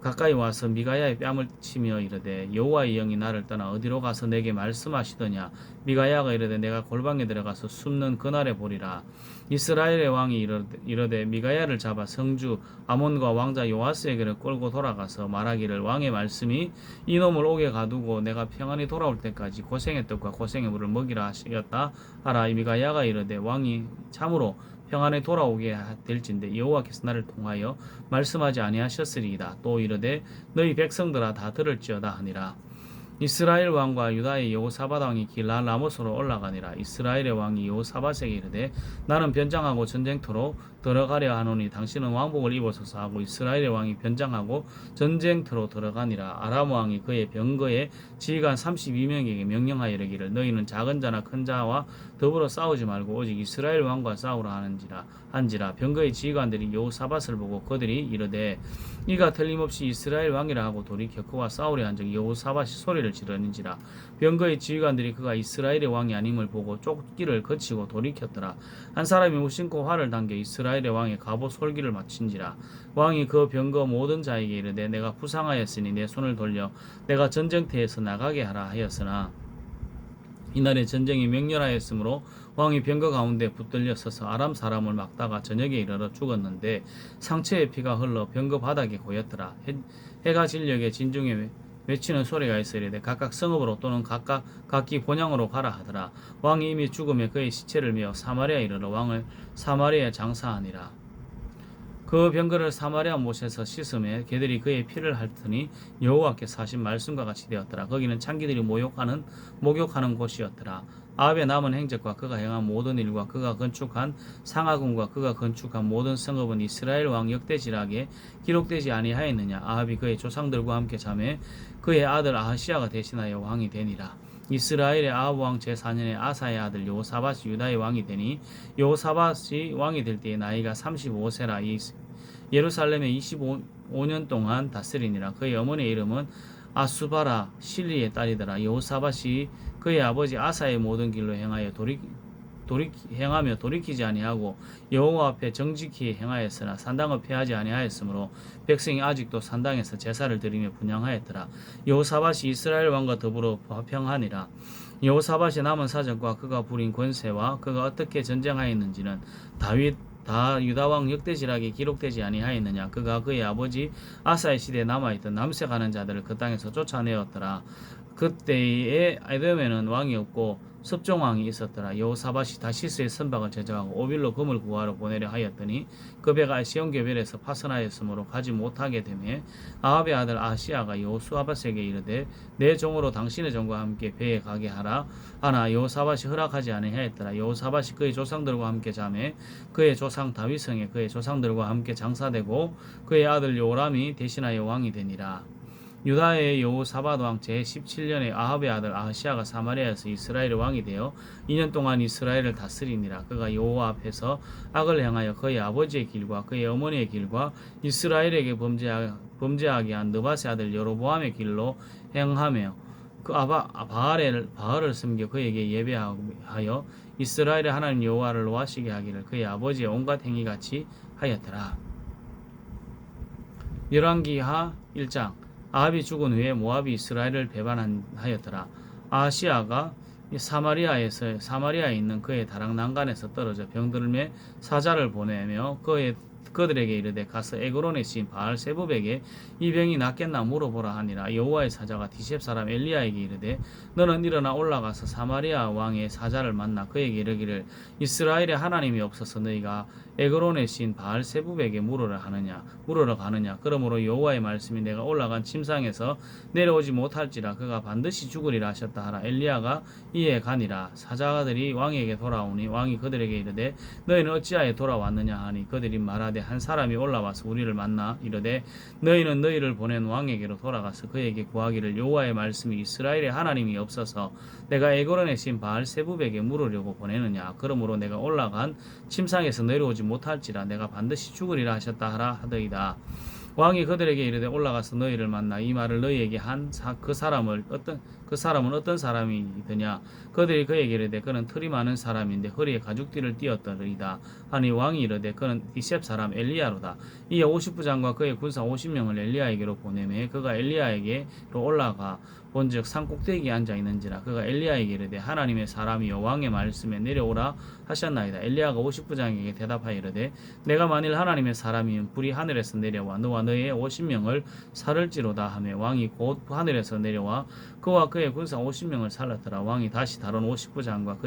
가까이 와서 미가야의 뺨을 치며 이르되 여호와의 영이 나를 떠나 어디로 가서 내게 말씀하시더냐. 미가야가 이르되 내가 골방에 들어가서 숨는 그날에 보리라. 이스라엘의 왕이 이르되 미가야를 잡아 성주 아몬과 왕자 요아스에게를 끌고 돌아가서 말하기를 왕의 말씀이 이놈을 옥에 가두고 내가 평안히 돌아올 때까지 고생의 떡과 고생의 물을 먹이라 하시었다 하라. 미가야가 이르되 왕이 참으로 평안에 돌아오게 될진데 여호와께서 나를 통하여 말씀하지 아니하셨으리이다. 또 이르되 너희 백성들아 다 들을지어다 하니라. 이스라엘 왕과 유다의 여호사밧 왕이 길랄 라못으로 올라가니라. 이스라엘의 왕이 여호사밧에게 이르되 나는 변장하고 전쟁터로 들어가려 하노니 당신은 왕복을 입어서서 하고 이스라엘의 왕이 변장하고 전쟁터로 들어가니라. 아람 왕이 그의 병거에 지휘관 32명에게 명령하여 이르기를 너희는 작은 자나 큰 자와 더불어 싸우지 말고 오직 이스라엘 왕과 싸우라 한지라. 병거의 지휘관들이 여호사밧을 보고 그들이 이르되 이가 틀림없이 이스라엘 왕이라 하고 돌이켜 그와 싸우려 한즉 여호사밧이 소리를 지르는지라. 병거의 지휘관들이 그가 이스라엘의 왕이 아님을 보고 쫓기를 거치고 돌이켰더라. 한 사람이 무심코 활을 당겨 이스라엘의 왕의 갑옷 솔기를 맞춘지라. 왕이 그 병거 모든 자에게 이르되 내가 부상하였으니 내 손을 돌려 내가 전쟁터에서 나가게 하라 하였으나 이날에 전쟁이 맹렬하였으므로 왕이 병거 가운데 붙들려 서서 아람 사람을 막다가 저녁에 이르러 죽었는데 상처의 피가 흘러 병거 바닥에 고였더라. 해가 진녘에 진중에 외치는 소리가 있으리되 각각 성읍으로 또는 각기 본향으로 가라 하더라. 왕이 이미 죽음에 그의 시체를 메어 사마리아에 이르러 왕을 사마리아에 장사하니라. 그 병거를 사마리아 못에서 씻음에 개들이 그의 피를 핥으니 여호와께서 하신 말씀과 같이 되었더라. 거기는 창기들이 목욕하는 곳이었더라. 아합의 남은 행적과 그가 행한 모든 일과 그가 건축한 상하궁과 그가 건축한 모든 성읍은 이스라엘 왕 역대지락에 기록되지 아니하였느냐. 아합이 그의 조상들과 함께 잠에 그의 아들 아하시야가 대신하여 왕이 되니라. 이스라엘의 아합 왕 제4년에 아사의 아들 여호사밧이 유다의 왕이 되니 여호사밧이 왕이 될 때의 나이가 35세라. 예루살렘에 25년 동안 다스리니라. 그의 어머니의 이름은 아수바라 실리의 딸이더라. 여호사밧이 그의 아버지 아사의 모든 길로 행하여 돌이키지 아니하고 여호와 앞에 정직히 행하였으나 산당을 폐하지 아니하였으므로 백성이 아직도 산당에서 제사를 드리며 분향하였더라. 여호사밧이 이스라엘 왕과 더불어 화평하니라. 여호사밧의 남은 사정과 그가 부린 권세와 그가 어떻게 전쟁하였는지는 다 유다 왕 역대지락에 기록되지 아니하였느냐. 그가 그의 아버지 아사의 시대에 남아있던 남색하는 자들을 그 땅에서 쫓아내었더라. 그때에 에돔에는 왕이 없고 섭종왕이 있었더라. 여호사밧이 다시스의 선박을 제작하고 오빌로 금을 구하러 보내려 하였더니 그 배가 시온게벨에서 파선하였으므로 가지 못하게 되매 아합의 아들 아시아가 여호사밧에게 이르되 내 종으로 당신의 종과 함께 배에 가게 하라 하나 여호사밧이 허락하지 아니하였더라. 여호사밧이 그의 조상들과 함께 자매 그의 조상 다윗성에 그의 조상들과 함께 장사되고 그의 아들 요람이 대신하여 왕이 되니라. 유다의 여호사밧 왕 제17년에 아합의 아들 아하시아가 사마리아에서 이스라엘의 왕이 되어 2년 동안 이스라엘을 다스리니라. 그가 여호와 앞에서 악을 행하여 그의 아버지의 길과 그의 어머니의 길과 이스라엘에게 범죄하게 한 느밧의 아들 여로보암의 길로 행하며 그 바알을 섬겨 그에게 예배하여 이스라엘의 하나님 여호와를 노하시게 하기를 그의 아버지의 온갖 행위같이 하였더라. 열왕기하 1장. 아합이 죽은 후에 모압이 이스라엘을 배반하였더라. 아하시아가 사마리아에 있는 그의 다락 난간에서 떨어져 병들매 사자를 보내며 그들에게 이르되 가서 에그론의 신 바알세붑에게 이 병이 낫겠나 물어보라 하니라. 여호와의 사자가 디셉 사람 엘리야에게 이르되 너는 일어나 올라가서 사마리아 왕의 사자를 만나 그에게 이르기를 이스라엘의 하나님이 없어서 너희가 에그론의 신 바알세붑에게 물으러 가느냐. 그러므로 여호와의 말씀이 내가 올라간 침상에서 내려오지 못할지라 그가 반드시 죽으리라 하셨다 하라. 엘리야가 이에 가니라. 사자들이 왕에게 돌아오니 왕이 그들에게 이르되 너희는 어찌하여 돌아왔느냐 하니 그들이 말하되 한 사람이 올라와서 우리를 만나 이르되 너희는 너희를 보낸 왕에게로 돌아가서 그에게 구하기를 여호와의 말씀이 이스라엘의 하나님이 없어서 내가 에그론의 신 바알세붑에게 물으려고 보내느냐. 그러므로 내가 올라간 침상에서 내려오지 못할지라 내가 반드시 죽으리라 하셨다 하라 하더이다. 왕이 그들에게 이르되 올라가서 너희를 만나 이 말을 너희에게 한 그 사람은 어떤 사람이더냐. 그들이 그에게 이르되 그는 털이 많은 사람인데 허리에 가죽띠를 띠었더이다 하니 왕이 이르되 그는 디셉 사람 엘리야로다. 이에 50부장과 그의 군사 50명을 엘리야에게로 보내매 그가 엘리야에게로 올라가 본즉 산 꼭대기에 앉아 있는지라. 그가 엘리야에게 이르되 하나님의 사람이여 왕의 말씀에 내려오라 하셨나이다. 엘리야가 50부장에게 대답하여 이르되 내가 만일 하나님의 사람이면 불이 하늘에서 내려와 너와 너의 50명을 살을지로다 하며 왕이 곧 하늘에서 내려와 그와 그의 군사 50명을 살랐더라. 왕이 다시 다른 50부장과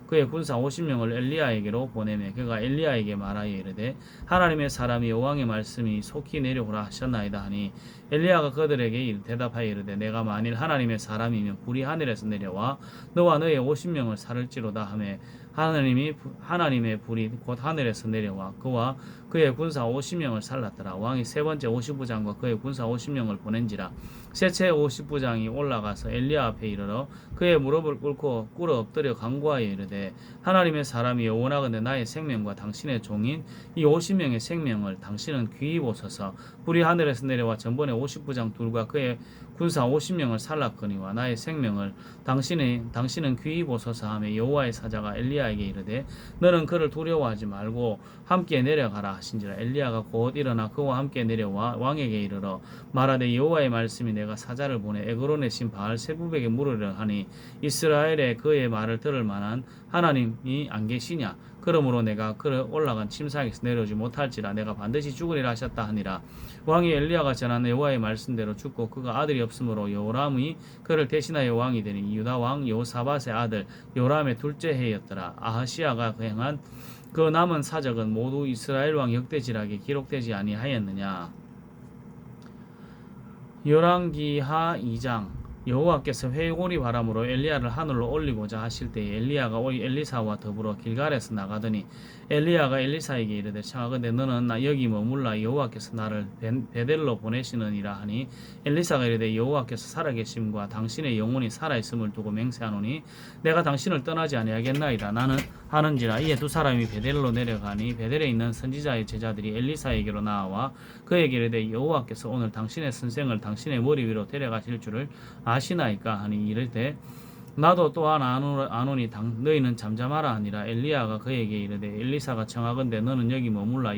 그의 군사 50명을 엘리야에게로 보내매 그가 엘리야에게 말하여 이르되 하나님의 사람이 왕의 말씀이 속히 내려오라 하셨나이다 하니 엘리야가 그들에게 대답하여 이르되 내가 만일 하나님의 사람이면 불이 하늘에서 내려와 너와 너의 50명을 살을지로다 하며 하나님의 불이 곧 하늘에서 내려와 그와 그의 군사 50명을 살랐더라. 왕이 세 번째 50부장과 그의 군사 50명을 보낸지라. 셋째 50부장이 올라가서 엘리야 앞에 이르러 그의 무릎을 꿇고 꿇어 엎드려 간구하여 이르되 하나님의 사람이 원하건대 나의 생명과 당신의 종인 이 50명의 생명을 당신은 귀히 보소서. 불이 하늘에서 내려와 전번에 50부장 둘과 그의 군사 50명을 살랐거니와 나의 생명을 당신은 귀히 보소서 하며 여호와의 사자가 엘리야에게 이르되 너는 그를 두려워하지 말고 함께 내려가라 하신지라. 엘리야가 곧 일어나 그와 함께 내려와 왕에게 이르러 말하되 여호와의 말씀이 내가 사자를 보내 에그론의 신 바알세붑에게 물으려 하니 이스라엘에 그의 말을 들을 만한 하나님이 안 계시냐. 그러므로 내가 그를 올라간 침상에서 내려오지 못할지라 내가 반드시 죽으리라 하셨다 하니라. 왕이 엘리야가 전한 여호와의 말씀대로 죽고 그가 아들이 없으므로 요람이 그를 대신하여 왕이 되니 유다 왕 여호사밧의 아들 요람의 둘째 해였더라. 아하시아가 행한 그 남은 사적은 모두 이스라엘 왕 역대지락에 기록되지 아니하였느냐. 열왕기하 2장. 여호와께서 회오리 바람으로 엘리야를 하늘로 올리고자 하실 때에 엘리야가 엘리사와 더불어 길갈에서 나가더니 엘리야가 엘리사에게 이르되 청하건대 너는 여기 머물라 여호와께서 나를 베델로 보내시느니라 하니 엘리사가 이르되 여호와께서 살아계심과 당신의 영혼이 살아있음을 두고 맹세하노니 내가 당신을 떠나지 아니하겠나이다. 나는 하는지라. 이에 두 사람이 베델로 내려가니 베델에 있는 선지자의 제자들이 엘리사에게로 나와 그에게 이르되 여호와께서 오늘 당신의 선생을 당신의 머리 위로 데려가실 줄을 아시나이까 하니 이르되 나도 또한 아노니 너희는 잠잠하라 하니라. 엘리야가 그에게 이르되 엘리사가 청하건대 너는 여기 머물라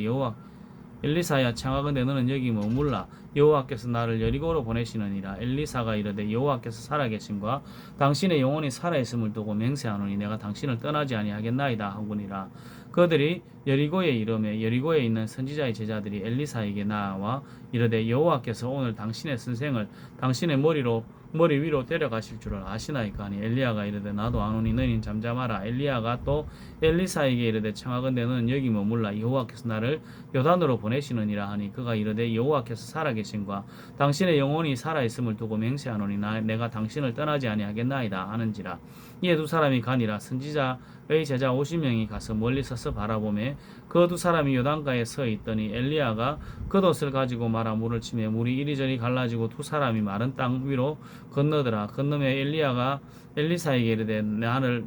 엘리사야 청하건대 너는 여기 머물라 여호와께서 나를 여리고로 보내시느니라. 엘리사가 이르되 여호와께서 살아계심과 당신의 영혼이 살아있음을 두고 맹세하노니 내가 당신을 떠나지 아니하겠나이다 하거니라. 그들이 여리고에 이르매 여리고에 있는 선지자의 제자들이 엘리사에게 나와 이르되 여호와께서 오늘 당신의 선생을 당신의 머리 위로 데려가실 줄을 아시나이까 하니 엘리야가 이르되 나도 아노니 너희는 잠잠하라. 엘리야가 또 엘리사에게 이르되 청하건대 너는 여기 머물라 여호와께서 나를 요단으로 보내시느니라 하니 그가 이르되 여호와께서 살아계신과 당신의 영혼이 살아있음을 두고 맹세하노니 내가 당신을 떠나지 아니하겠나이다 하는지라. 이에 두 사람이 가니라. 선지자의 제자 50명이 가서 멀리 서서 바라보매 그 두 사람이 요단가에 서 있더니 엘리야가 겉옷을 가지고 말아 물을 치매 물이 이리저리 갈라지고 두 사람이 마른 땅 위로 건너더라. 건너매 엘리야가 엘리사에게 이르되 나를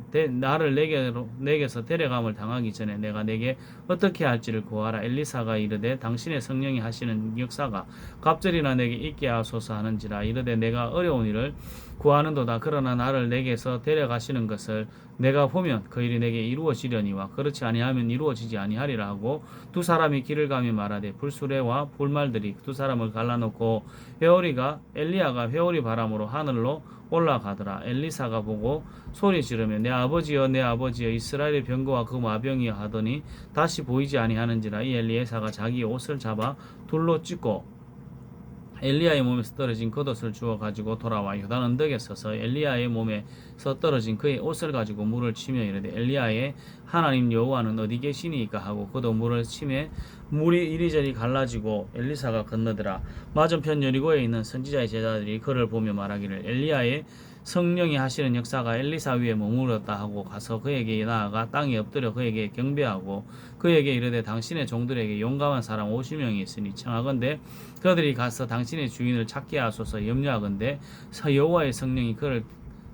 내게서 데려감을 당하기 전에 내가 내게 어떻게 할지를 구하라. 엘리사가 이르되 당신의 성령이 하시는 역사가 갑절이나 내게 있게 하소서 하는지라. 이르되 내가 어려운 일을 구하는도다. 그러나 나를 내게서 데려가시는 것을 내가 보면 그 일이 내게 이루어지려니와 그렇지 아니하면 이루어지지 아니하리라 하고 두 사람이 길을 가며 말하되 불수레와 불말들이 두 사람을 갈라놓고 엘리야가 회오리 바람으로 하늘로 올라가더라. 엘리사가 보고 소리 지르며 내 아버지여 내 아버지여 이스라엘의 병거와 그 마병이여 하더니 다시 보이지 아니하는지라. 이 엘리야가 자기 옷을 잡아 둘로 찢고 엘리야의 몸에서 떨어진 겉옷을 주워 가지고 돌아와 요단 언덕에 서서 엘리야의 몸에서 떨어진 그의 옷을 가지고 물을 치며 이르되 엘리야의 하나님 여호와는 어디 계시니까 하고 그도 물을 치매 물이 이리저리 갈라지고 엘리사가 건너더라. 맞은편 여리고에 있는 선지자의 제자들이 그를 보며 말하기를 엘리야의 성령이 하시는 역사가 엘리사 위에 머무렀다 하고 가서 그에게 나아가 땅에 엎드려 그에게 경배하고 그에게 이르되 당신의 종들에게 용감한 사람 50명이 있으니 청하건대 그들이 가서 당신의 주인을 찾게 하소서. 염려하건대 여호와의 성령이 그를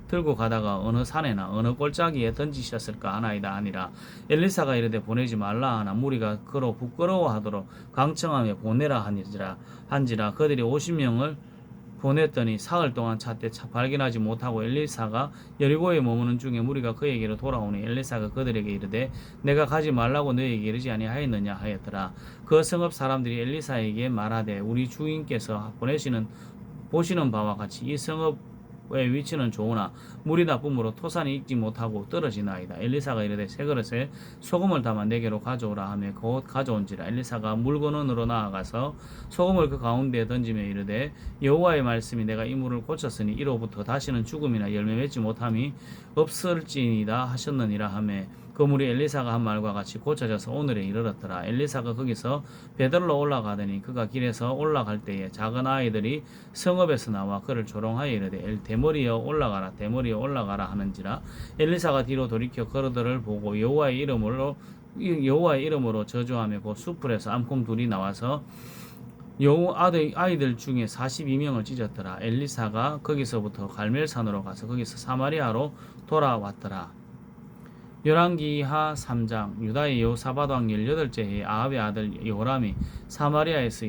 들고 가다가 어느 산에나 어느 골짜기에 던지셨을까 하나이다 하니라. 엘리사가 이르되 보내지 말라 하나 무리가 그로 부끄러워하도록 강청하며 보내라 한지라. 그들이 50명을 보냈더니 사흘 동안 찾되 발견하지 못하고 엘리사가 여리고에 머무는 중에 무리가 그에게로 돌아오니 엘리사가 그들에게 이르되 내가 가지 말라고 너희에게 이르지 아니하였느냐 하였더라. 그 성읍 사람들이 엘리사에게 말하되 우리 주인께서 보시는 바와 같이 이 성읍의 위치는 좋으나 물이 나쁨으로 토산이 익지 못하고 떨어지나이다. 엘리사가 이르되 새 그릇에 소금을 담아 내게로 가져오라 하며 곧 가져온지라. 엘리사가 물건원으로 나아가서 소금을 그 가운데에 던지며 이르되 여호와의 말씀이 내가 이 물을 고쳤으니 이로부터 다시는 죽음이나 열매 맺지 못함이 없을지니이다 하셨느니라 하며 그 물이 엘리사가 한 말과 같이 고쳐져서 오늘에 이르렀더라. 엘리사가 거기서 베들로 올라가더니 그가 길에서 올라갈 때에 작은 아이들이 성읍에서 나와 그를 조롱하여 이르되 대머리여 올라가라 하는지라. 엘리사가 뒤로 돌이켜 그들을 보고 여호와의 이름으로 저주하며 그 수풀에서 암곰 둘이 나와서 아이들 중에 42명을 찢었더라. 엘리사가 거기서부터 갈멜산으로 가서 거기서 사마리아로 돌아왔더라. 열왕기하 3장. 유다의 여호사밧 왕 18째 해에 아합의 아들 요람이 사마리아에서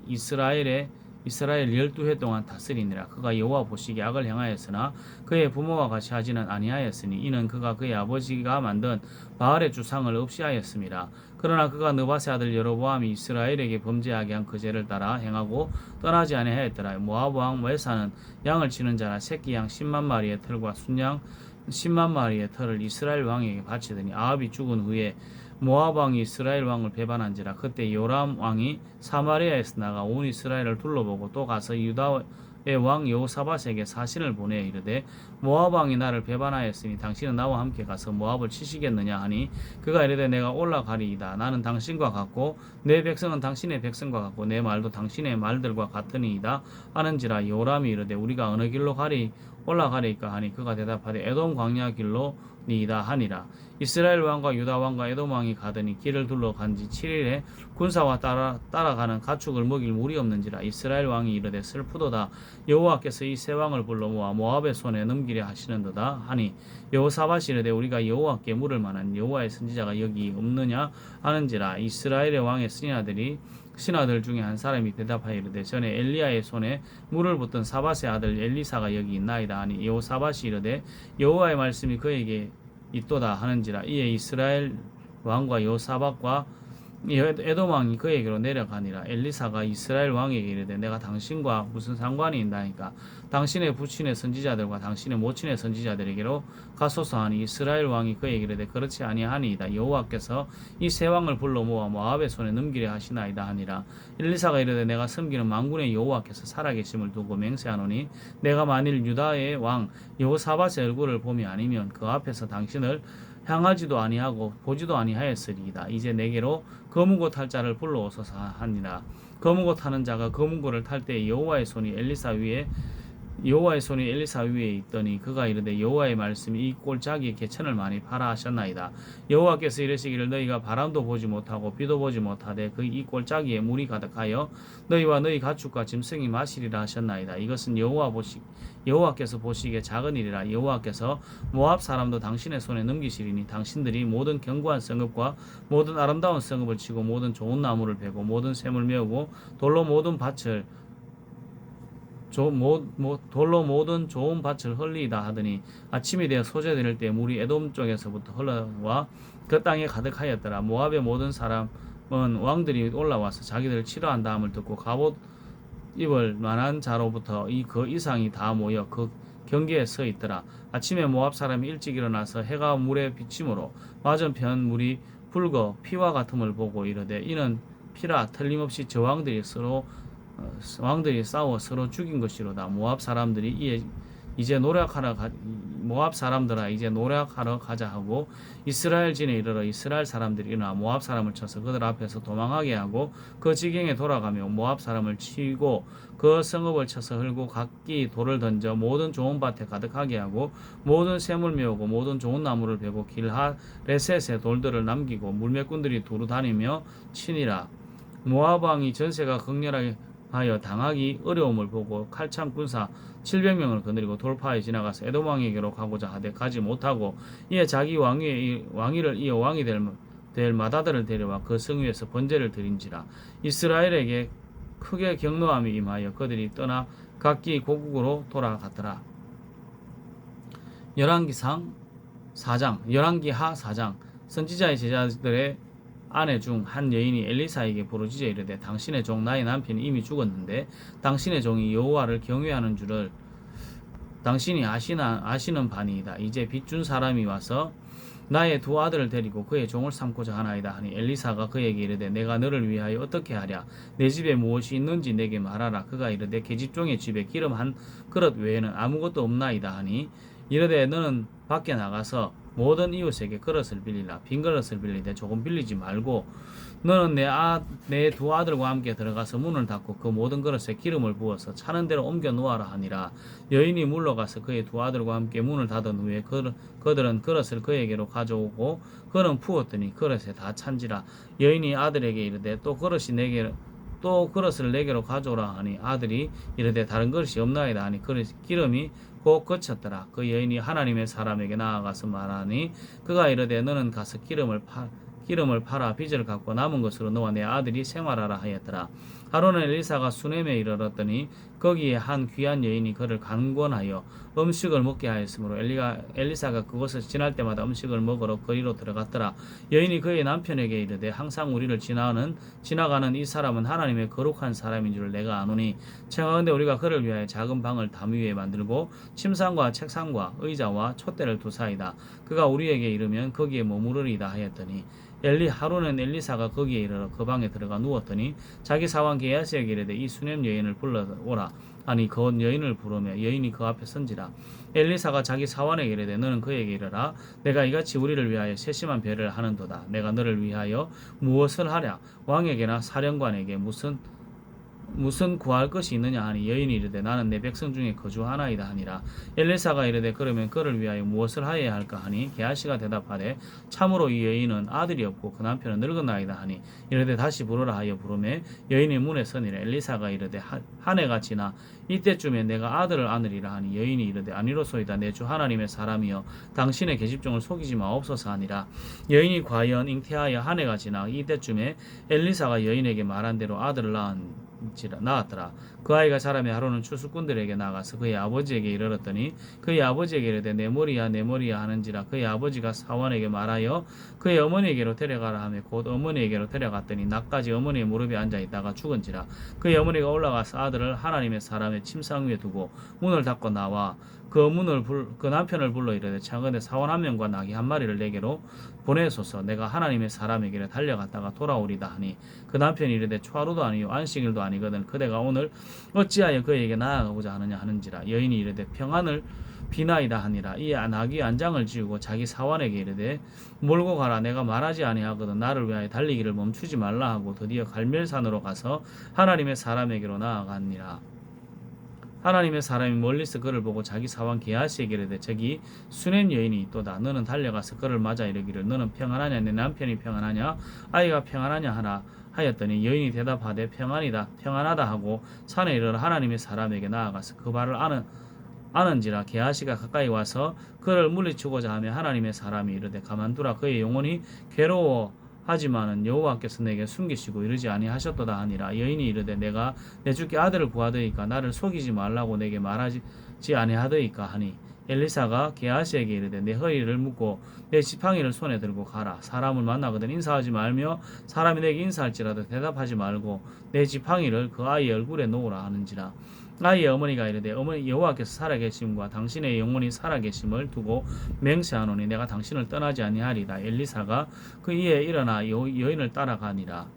이스라엘 12해 동안 다스리니라. 그가 여호와 보시기에 악을 행하였으나 그의 부모와 같이 하지는 아니하였으니 이는 그가 그의 아버지가 만든 바알의 주상을 없이 하였음이라. 그러나 그가 느바세 아들 여로보암이 이스라엘에게 범죄하게 한 그 죄를 따라 행하고 떠나지 아니하였더라. 모압 왕 웨사는 양을 치는 자라 새끼 양 10만 마리의 털과 순양 10만 마리의 털을 이스라엘 왕에게 바치더니 아합이 죽은 후에 모압 왕이 이스라엘 왕을 배반한지라. 그때 요람 왕이 사마리아에서 나가 온 이스라엘을 둘러보고 또 가서 왕 여호사밧에게 사신을 보내 이르되 모압 왕이 나를 배반하였으니 당신은 나와 함께 가서 모압을 치시겠느냐 하니 그가 이르되 내가 올라가리이다. 나는 당신과 같고 내 백성은 당신의 백성과 같고 내 말도 당신의 말들과 같으니이다 하는지라. 여호람이 이르되 우리가 어느 길로 올라가리까 하니 그가 대답하되 에돔 광야 길로 니이다 하니라. 이스라엘 왕과 유다 왕과 에돔 왕이 가더니 길을 둘러간지 7일에 군사와 따라가는 가축을 먹일 물이 없는지라. 이스라엘 왕이 이르되 슬프도다. 여호와께서 이 세 왕을 불러 모아 모압의 손에 넘기려 하시는도다 하니 여호사밧이 이르되 우리가 여호와께 물을 만한 여호와의 선지자가 여기 없느냐 하는지라. 이스라엘의 왕의 신하들 중에 한 사람이 대답하여 이르되 전에 엘리야의 손에 물을 붓던 사밧의 아들 엘리사가 여기 있나이다 하니 여호사밧이 이르되 여호와의 말씀이 그에게 있도다 하는지라. 이에 이스라엘 왕과 여호사밧과 에돔 왕이 그에게로 내려가니라. 엘리사가 이스라엘 왕에게 이르되 내가 당신과 무슨 상관이 있나이까. 당신의 부친의 선지자들과 당신의 모친의 선지자들에게로 가소서 하니 이스라엘 왕이 그에게 이르되 그렇지 아니하니이다. 여호와께서 이 세 왕을 불러 모아 모압의 손에 넘기려 하시나이다 하니라. 엘리사가 이르되 내가 섬기는 만군의 여호와께서 살아계심을 두고 맹세하노니 내가 만일 유다의 왕 여호사밧의 얼굴을 봄이 아니면 그 앞에서 당신을 향하지도 아니하고 보지도 아니하였으리이다. 이제 내게로 거문고 탈 자를 불러오소서 하니라. 거문고 타는 자가 거문고를 탈 때 여호와의 손이 엘리사 위에 있더니 그가 이르되 여호와의 말씀이 이 꼴짜기에 개천을 많이 파라 하셨나이다. 여호와께서 이르시기를 너희가 바람도 보지 못하고 비도 보지 못하되 그 이 꼴짜기에 물이 가득하여 너희와 너희 가축과 짐승이 마시리라 하셨나이다. 이것은 여호와께서 보시기에 작은 일이라. 여호와께서 모압 사람도 당신의 손에 넘기시리니 당신들이 모든 견고한 성읍과 모든 아름다운 성읍을 치고 모든 좋은 나무를 베고 모든 샘을 메우고 돌로 모든 좋은 밭을 헐리이다 하더니 아침이 되어 소재될 때 물이 에돔 쪽에서부터 흘러와 그 땅에 가득하였더라. 모압의 모든 사람은 왕들이 올라와서 자기들을 치료한 다음을 듣고 갑옷 입을 만한 자로부터 그 이상이 다 모여 그 경계에 서 있더라. 아침에 모압 사람이 일찍 일어나서 해가 물에 비침으로 맞은편 물이 붉어 피와 같음을 보고 이르되 이는 피라. 틀림없이 저 왕들이 싸워 서로 죽인 것이로다. 모압 사람들아 이제 노력하러 가자 하고 이스라엘 진에 이르러 이스라엘 사람들이 일어나 모압 사람을 쳐서 그들 앞에서 도망하게 하고 그 지경에 돌아가며 모압 사람을 치고 그 성읍을 쳐서 헐고 각기 돌을 던져 모든 좋은 밭에 가득하게 하고 모든 샘을 메우고 모든 좋은 나무를 베고 길하레셋에 돌들을 남기고 물매꾼들이 두루 다니며 치니라. 모압 왕이 전세가 극렬하게 하여 당하기 어려움을 보고 칼창 군사 700명을 거느리고 돌파해 지나가서 에돔 왕에게로 가고자 하되 가지 못하고 이에 자기 왕위를 이어 왕이 될 마다들을 데려와 그 성 위에서 번제를 드린지라. 이스라엘에게 크게 경노함이 임하여 그들이 떠나 각기 고국으로 돌아갔더라. 열왕기하 4장. 선지자의 제자들의 아내 중 한 여인이 엘리사에게 부르짖어 이르되 당신의 종 나의 남편이 이미 죽었는데 당신의 종이 여호와를 경외하는 줄을 당신이 아시는 바니이다. 이제 빚준 사람이 와서 나의 두 아들을 데리고 그의 종을 삼고자 하나이다 하니 엘리사가 그에게 이르되 내가 너를 위하여 어떻게 하랴. 내 집에 무엇이 있는지 내게 말하라. 그가 이르되 계집종의 집에 기름 한 그릇 외에는 아무것도 없나이다 하니 이르되 너는 밖에 나가서 모든 이웃에게 그릇을 빌리라. 빈 그릇을 빌리되 조금 빌리지 말고 너는 내 두 아들과 함께 들어가서 문을 닫고 그 모든 그릇에 기름을 부어서 차는 대로 옮겨 놓아라 하니라. 여인이 물러가서 그의 두 아들과 함께 문을 닫은 후에 그들은 그릇을 그에게로 가져오고 그는 부었더니 그릇에 다 찬지라. 여인이 아들에게 이르되 또 그릇을 내게로 가져오라 하니 아들이 이르되 다른 그릇이 없나이다 하니 기름이 곧 그쳤더라. 그 여인이 하나님의 사람에게 나아가서 말하니 그가 이르되 너는 가서 기름을 팔아 빚을 갚고 남은 것으로 너와 내 아들이 생활하라 하였더라. 하루는 엘리사가 수넴에 이르렀더니 거기에 한 귀한 여인이 그를 간권하여 음식을 먹게 하였으므로 엘리사가 그곳에서 지날 때마다 음식을 먹으러 거리로 들어갔더라. 여인이 그의 남편에게 이르되 항상 우리를 지나가는 이 사람은 하나님의 거룩한 사람인 줄 내가 아노니 청하건대 우리가 그를 위하여 작은 방을 담 위에 만들고 침상과 책상과 의자와 촛대를 두사이다. 그가 우리에게 이르면 거기에 머무르리다 하였더니 하루는 엘리사가 거기에 이르러 그 방에 들어가 누웠더니 자기 사환 게하시에게 이르되 이 수냄 여인을 불러오라 하니 곧 여인을 부르며 여인이 그 앞에 선지라. 엘리사가 자기 사원에게 이르되 너는 그에게 이르라 내가 이같이 우리를 위하여 세심한 배를 하는도다. 내가 너를 위하여 무엇을 하랴. 왕에게나 사령관에게 무슨 구할 것이 있느냐 하니 여인이 이르되 나는 내 백성 중에 거주하나이다 하니라. 엘리사가 이르되 그러면 그를 위하여 무엇을 하여야 할까 하니 게하시가 대답하되 참으로 이 여인은 아들이 없고 그 남편은 늙은 나이다 하니 이르되 다시 부르라 하여 부르매 여인이 문에 서니라. 엘리사가 이르되 한 해가 지나 이때쯤에 내가 아들을 안으리라 하니 여인이 이르되 아니로소이다. 내 주 하나님의 사람이여 당신의 계집종을 속이지 마옵소서 하니라. 여인이 과연 잉태하여 한 해가 지나 이때쯤에 엘리사가 여인에게 말한 대로 아들을 낳았더라. 그 아이가 자라매 하루는 추수꾼들에게 나가서 그의 아버지에게 이르렀더니 그의 아버지에게 이르되 내 머리야 내 머리야 하는지라. 그의 아버지가 사원에게 말하여 그의 어머니에게로 데려가라 하며 곧 어머니에게로 데려갔더니 낮까지 어머니의 무릎에 앉아 있다가 죽은지라. 그의 어머니가 올라가서 아들을 하나님의 사람의 침상 위에 두고 문을 닫고 나와 그 남편을 불러 이르되 차근에 사원 한 명과 나귀 한 마리를 내게로 보내소서. 내가 하나님의 사람에게로 달려갔다가 돌아오리다 하니 그 남편이 이르되 초하루도 아니요 안식일도 아니거든 그대가 오늘 어찌하여 그에게 나아가고자 하느냐 하는지라. 여인이 이르되 평안을 비나이다 하니라. 이 나귀 안장을 지우고 자기 사원에게 이르되 몰고 가라. 내가 말하지 아니하거든 나를 위하여 달리기를 멈추지 말라 하고 드디어 갈멜산으로 가서 하나님의 사람에게로 나아가니라. 하나님의 사람이 멀리서 그를 보고 자기 사원 게하시에게 이르되 저기 수냄 여인이 있도다. 너는 달려가서 그를 맞아 이르기를 너는 평안하냐 내 남편이 평안하냐 아이가 평안하냐 하나 하였더니 여인이 대답하되 평안하다 하고 산에 이르러 하나님의 사람에게 나아가서 그 발을 아는지라. 게하시가 가까이 와서 그를 물리치고자 하며 하나님의 사람이 이르되 가만두라. 그의 영혼이 괴로워하지만은 여호와께서 내게 숨기시고 이르지 아니하셨도다 하니라. 여인이 이르되 내가 내 주께 아들을 구하더이까 나를 속이지 말라고 내게 말하지 아니하더이까 하니 엘리사가 게하시에게 이르되 내 허리를 묶고 내 지팡이를 손에 들고 가라. 사람을 만나거든 인사하지 말며 사람이 내게 인사할지라도 대답하지 말고 내 지팡이를 그 아이의 얼굴에 놓으라 하는지라. 아이의 어머니가 이르되 어머니 여호와께서 살아계심과 당신의 영혼이 살아계심을 두고 맹세하노니 내가 당신을 떠나지 아니하리다. 엘리사가 그 이에 일어나 여인을 따라가니라.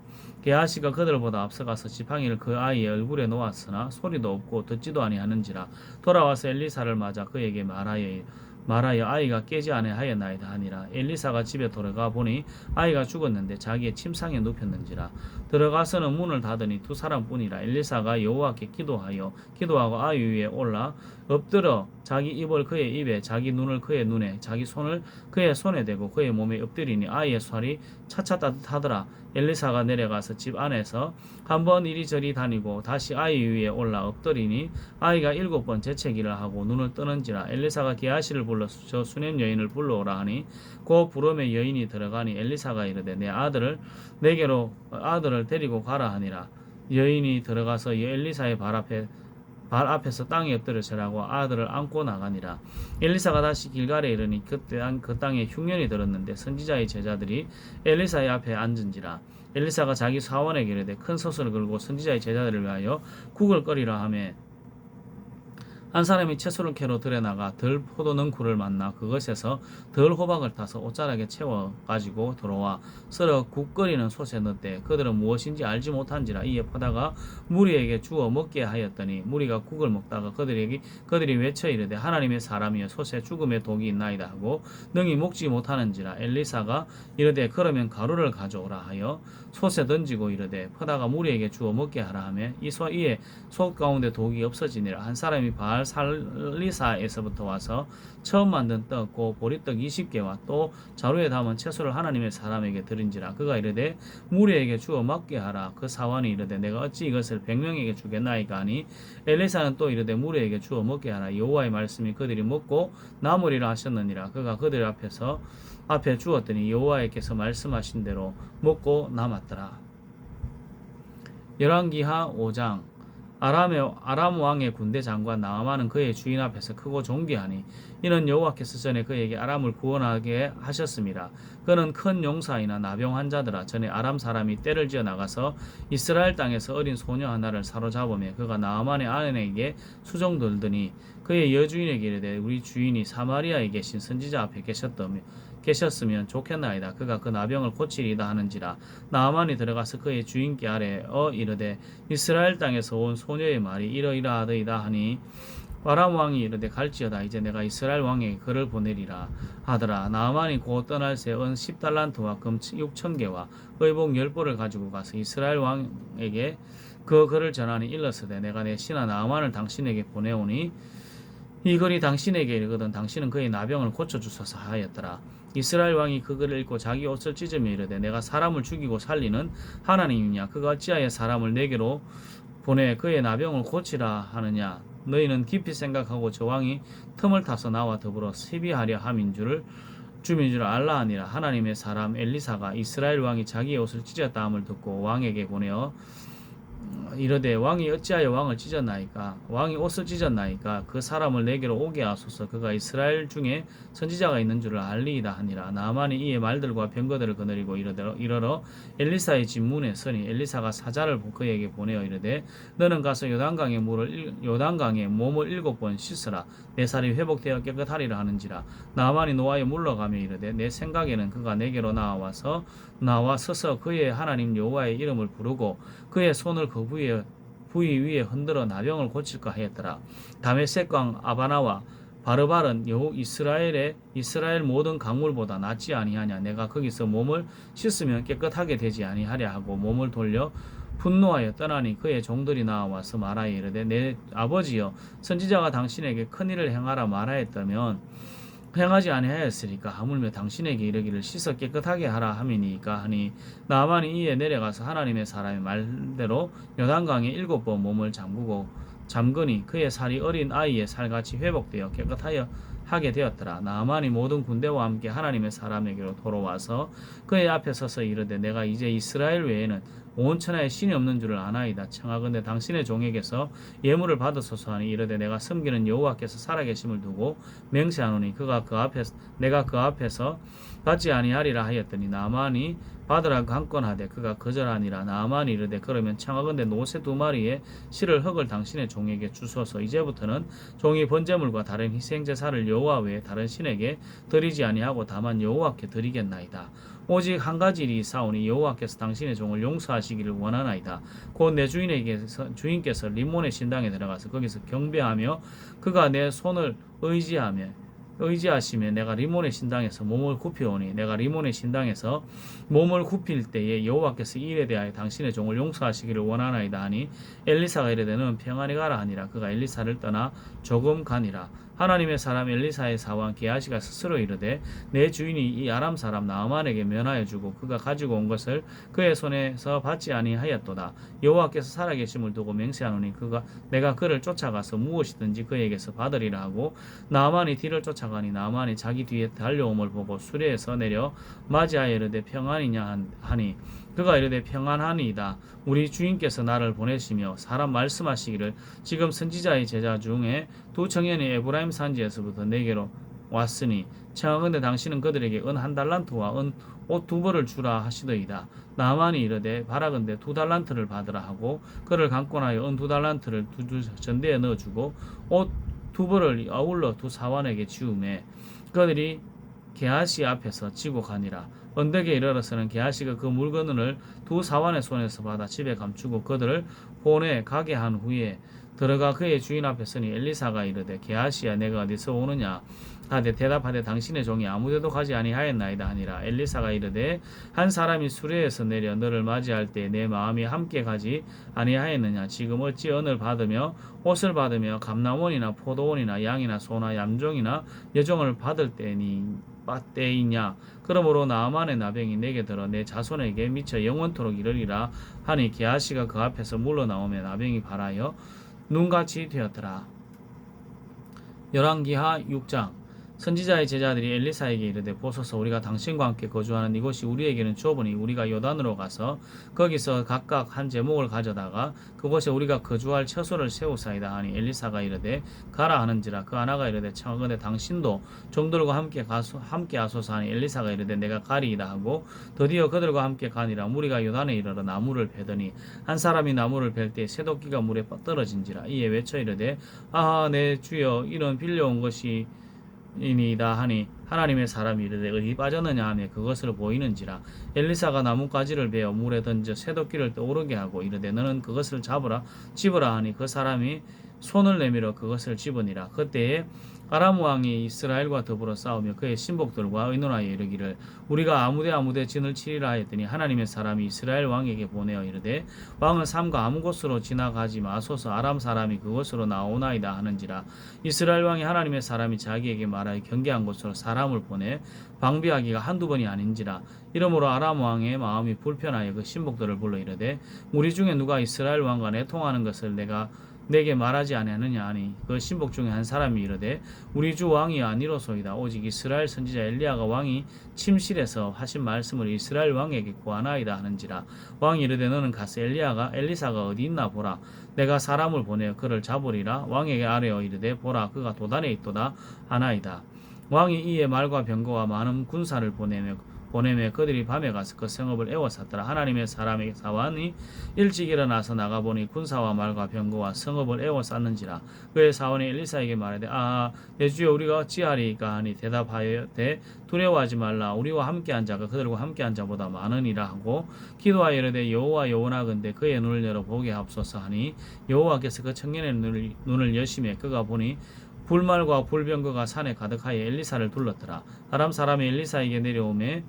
게하시가 그들보다 앞서가서 지팡이를 그 아이의 얼굴에 놓았으나 소리도 없고 듣지도 아니하는지라. 돌아와서 엘리사를 맞아 그에게 말하여 아이가 깨지 아니하였나이다 하니라. 엘리사가 집에 돌아가 보니 아이가 죽었는데 자기의 침상에 눕혔는지라. 들어가서는 문을 닫으니 두 사람뿐이라. 엘리사가 여호와께 기도하고 아이 위에 올라 엎드려 자기 입을 그의 입에 자기 눈을 그의 눈에 자기 손을 그의 손에 대고 그의 몸에 엎드리니 아이의 살이 차차 따뜻하더라. 엘리사가 내려가서 집 안에서 한번 이리저리 다니고 다시 아이 위에 올라 엎드리니 아이가 7번 재채기를 하고 눈을 뜨는지라. 엘리사가 게하시를 불러서 저 수냄 여인을 불러오라 하니 그 부름에 여인이 들어가니 엘리사가 이르되 내 아들을 내게로 아들을 데리고 가라 하니라. 여인이 들어가서 엘리사의 발 앞에서 땅에 엎드려 절하고 아들을 안고 나가니라. 엘리사가 다시 길갈에 이르니 그때 그 땅에 흉년이 들었는데 선지자의 제자들이 엘리사의 앞에 앉은지라. 엘리사가 자기 사원에게 이르되 큰 솥을 걸고 선지자의 제자들을 위하여 국을 끓이라 하며 한 사람이 채소를 캐러 들여나가 덜 포도능쿨을 만나 그것에서 덜 호박을 타서 옷자락에 채워 가지고 들어와 썰어 국 끓이는 솥에 넣되 그들은 무엇인지 알지 못한지라. 이에 포다가 무리에게 주어 먹게 하였더니 무리가 국을 먹다가 그들이 외쳐 이르되 하나님의 사람이여 솥에 죽음의 독이 있나이다 하고 능히 먹지 못하는지라. 엘리사가 이르되 그러면 가루를 가져오라 하여 솥에 던지고 이르되 포다가 무리에게 주어 먹게 하라 하며 이에 솥 가운데 독이 없어지니라. 한 사람이 바알 살리사에서부터 와서 처음 만든 떡 고 보리떡 20개와 또 자루에 담은 채소를 하나님의 사람에게 드린지라. 그가 이르되 무리에게 주어 먹게 하라. 그 사원이 이르되 내가 어찌 이것을 100명에게 주겠나이까 하니 엘리사는 또 이르되 무리에게 주어 먹게 하라. 여호와의 말씀이 그들이 먹고 남으리라 하셨느니라. 그가 그들 앞에 주었더니 여호와께서 말씀하신 대로 먹고 남았더라. 열왕기하 5장. 아람 왕의 군대 장관 나아만은 그의 주인 앞에서 크고 존귀하니 이는 여호와께서 전에 그에게 아람을 구원하게 하셨습니다. 그는 큰 용사이나 나병 환자들아 전에 아람 사람이 떼를 지어 나가서 이스라엘 땅에서 어린 소녀 하나를 사로잡으며 그가 나아만의 아내에게 수종 들더니 그의 여주인에게 이르되 우리 주인이 사마리아에 계신 선지자 앞에 계셨으면 좋겠나이다. 그가 그 나병을 고치리이다 하는지라. 나아만이 들어가서 그의 주인께 아뢰어 이르되 이스라엘 땅에서 온 소녀의 말이 이러이러하더이다 하니 아람 왕이 이르되 갈지어다. 이제 내가 이스라엘 왕에게 글을 보내리라 하더라. 나아만이 곧 떠날 새 은 10달란트와 금 6,000개와 의복 10벌을 가지고 가서 이스라엘 왕에게 그 글을 전하니 일렀으되 내가 내 신하 나아만을 당신에게 보내오니 이 글이 당신에게 이르거든 당신은 그의 나병을 고쳐주소서 하였더라. 이스라엘 왕이 그 글을 읽고 자기 옷을 찢으며 이르되 내가 사람을 죽이고 살리는 하나님이냐 그가 어찌하여 사람을 내게로 보내 그의 나병을 고치라 하느냐. 너희는 깊이 생각하고 저 왕이 틈을 타서 나와 더불어 시비하려 함인 줄을 주민 줄 알라 하니라. 하나님의 사람 엘리사가 이스라엘 왕이 자기의 옷을 찢었다 함을 듣고 왕에게 보내어 이르되 왕이 어찌하여 왕을 찢었나이까 왕이 옷을 찢었나이까 그 사람을 내게로 오게 하소서. 그가 이스라엘 중에 선지자가 있는 줄을 알리이다 하니라. 나아만이 이의 말들과 병거들을 거느리고 이르러 엘리사의 집 문에 서니 엘리사가 사자를 그에게 보내어 이르되 너는 가서 요단강에 몸을 7번 씻으라. 내 살이 회복되어 깨끗하리라 하는지라. 나아만이 노하여 물러가며 이르되 내 생각에는 그가 내게로 나와 서서 그의 하나님 여호와의 이름을 부르고 그의 손을 그 부위 위에 흔들어 나병을 고칠까 하였더라. 다메섹 왕 아바나와 바르발은 이스라엘 모든 강물보다 낫지 아니하냐. 내가 거기서 몸을 씻으면 깨끗하게 되지 아니하랴 하고 몸을 돌려 분노하여 떠나니 그의 종들이 나와서 말하여 이르되 내 아버지여 선지자가 당신에게 큰일을 행하라 말하였다면 행하지 아니하였으리까 하물며 당신에게 이르기를 씻어 깨끗하게 하라 함이니까 하니 나아만이 이에 내려가서 하나님의 사람의 말대로 요단강에 7번 몸을 잠그니 그의 살이 어린 아이의 살같이 회복되어 깨끗하여 하게 되었더라. 나아만이 모든 군대와 함께 하나님의 사람에게로 돌아와서 그의 앞에 서서 이르되 내가 이제 이스라엘 외에는 온 천하에 신이 없는 줄을 아나이다. 청하건대 당신의 종에게서 예물을 받으소서 하니 이르되 내가 섬기는 여호와께서 살아계심을 두고 맹세하노니 내가 그 앞에서 받지 아니하리라 하였더니 나아만이 받으라고 강권하되 그가 거절하니라. 나아만이 이르되 그러면 청하건대 노새 2마리의 실을 흙을 당신의 종에게 주소서. 이제부터는 종이 번제물과 다른 희생제사를 여호와 외에 다른 신에게 드리지 아니하고 다만 여호와께 드리겠나이다. 오직 한 가지 일이 있사오니 여호와께서 당신의 종을 용서하시기를 원하나이다. 곧 내 주인께서 림몬의 신당에 들어가서 거기서 경배하며 그가 내 손을 의지하시며 내가 리몬의 신당에서 몸을 굽히오니 내가 리몬의 신당에서 몸을 굽힐 때에 여호와께서 이 일에 대하여 당신의 종을 용서하시기를 원하나이다 하니 엘리사가 이르되 너는 평안히 가라 하니라. 그가 엘리사를 떠나 조금 가니라. 하나님의 사람 엘리사의 사원 게하시가 스스로 이르되 내 주인이 이 아람 사람 나아만에게 면하여 주고 그가 가지고 온 것을 그의 손에서 받지 아니하였도다. 여호와께서 살아계심을 두고 맹세하노니 내가 그를 쫓아가서 무엇이든지 그에게서 받으리라 하고 나아만이 뒤를 쫓아가니 나아만이 자기 뒤에 달려옴을 보고 수레에서 내려 맞이하여 이르되 평안이냐 하니 그가 이르되 평안하니이다. 우리 주인께서 나를 보내시며 사람 말씀하시기를 지금 선지자의 제자 중에 2청년이 에브라임 산지에서부터 내게로 왔으니 청하건대 당신은 그들에게 은 1달란트와 은 옷 2벌을 주라 하시더이다. 나아만이 이르되 바라건대 2달란트를 받으라 하고 그를 강권하여 은 2달란트를 전대에 넣어주고 옷 2벌을 아울러 2 사환에게 지우매 그들이 게하시 앞에서 지고 가니라. 언덕에 이르러서는 게하시가 그 물건을 2 사환의 손에서 받아 집에 감추고 그들을 보내 가게 한 후에 들어가 그의 주인 앞에 서니 엘리사가 이르되 게하시야 내가 어디서 오느냐 하되 대답하되 당신의 종이 아무데도 가지 아니하였나이다 하니라. 엘리사가 이르되 한 사람이 수레에서 내려 너를 맞이할 때 내 마음이 함께 가지 아니하였느냐. 지금 어찌 은을 받으며 옷을 받으며 감남원이나 포도원이나 양이나 소나 얌종이나 여종을 받을 때이냐. 그러므로 나아만의 나병이 내게 들어 내 자손에게 미쳐 영원토록 이르리라 하니 게하시가 그 앞에서 물러나오며 나병이 발하여 눈같이 되었더라. 열왕기하 6장. 선지자의 제자들이 엘리사에게 이르되 보소서 우리가 당신과 함께 거주하는 이곳이 우리에게는 좁으니 우리가 요단으로 가서 거기서 각각 한 제목을 가져다가 그곳에 우리가 거주할 처소를 세우사이다 하니 엘리사가 이르되 가라 하는지라. 그 하나가 이르되 청하건대 당신도 종들과 함께 하소서 하니 엘리사가 이르되 내가 가리이다 하고 드디어 그들과 함께 가니라. 무리가 요단에 이르러 나무를 베더니 한 사람이 나무를 벨 때 새도끼가 물에 떨어진지라. 이에 외쳐 이르되 아하 내 주여 이런 빌려온 것이 이니다 하니 하나님의 사람이 이르되 어디 빠졌느냐 하며 그것을 보이는지라. 엘리사가 나뭇가지를 베어 물에 던져 새도끼를 떠오르게 하고 이르되 너는 그것을 집으라 하니 그 사람이 손을 내밀어 그것을 집으니라. 그때에 아람 왕이 이스라엘과 더불어 싸우며 그의 신복들과 의논하여 이르기를 우리가 아무데 진을 치리라 하였더니 하나님의 사람이 이스라엘 왕에게 보내어 이르되 왕은 삼가 아무 곳으로 지나가지 마소서 아람 사람이 그곳으로 나오나이다 하는지라. 이스라엘 왕이 하나님의 사람이 자기에게 말하여 경계한 곳으로 사람을 보내 방비하기가 한두 번이 아닌지라. 이러므로 아람 왕의 마음이 불편하여 그 신복들을 불러 이르되 우리 중에 누가 이스라엘 왕과 내통하는 것을 내게 말하지 아니하느냐 하니 그 신복 중에 한 사람이 이르되 우리 주 왕이 아니로소이다. 오직 이스라엘 선지자 엘리야가 왕이 침실에서 하신 말씀을 이스라엘 왕에게 구하나이다 하는지라. 왕이 이르되 너는 가서 엘리사가 어디 있나 보라. 내가 사람을 보내어 그를 잡으리라. 왕에게 아뢰어 이르되 보라 그가 도단에 있도다 하나이다. 왕이 이에 말과 병거와 많은 군사를 보내며 그들이 밤에 가서 그 성읍을 에워쌌더라. 하나님의 사람에게 사원이 일찍 일어나서 나가보니 군사와 말과 병거와 성읍을 에워쌌는지라. 그의 사원이 엘리사에게 말하되 내 주여 우리가 어찌하리이까 하니 대답하여되 두려워하지 말라. 우리와 함께한 자가 그들과 함께한 자보다 많으니라 하고 기도하여 이르되 여호와 여호와건대 그의 눈을 열어 보게 하옵소서 하니 여호와께서 그 청년의 눈을 여시매 그가 보니 불말과 불병거가 산에 가득하여 엘리사를 둘렀더라. 아람 사람이 엘리사에게 내려오매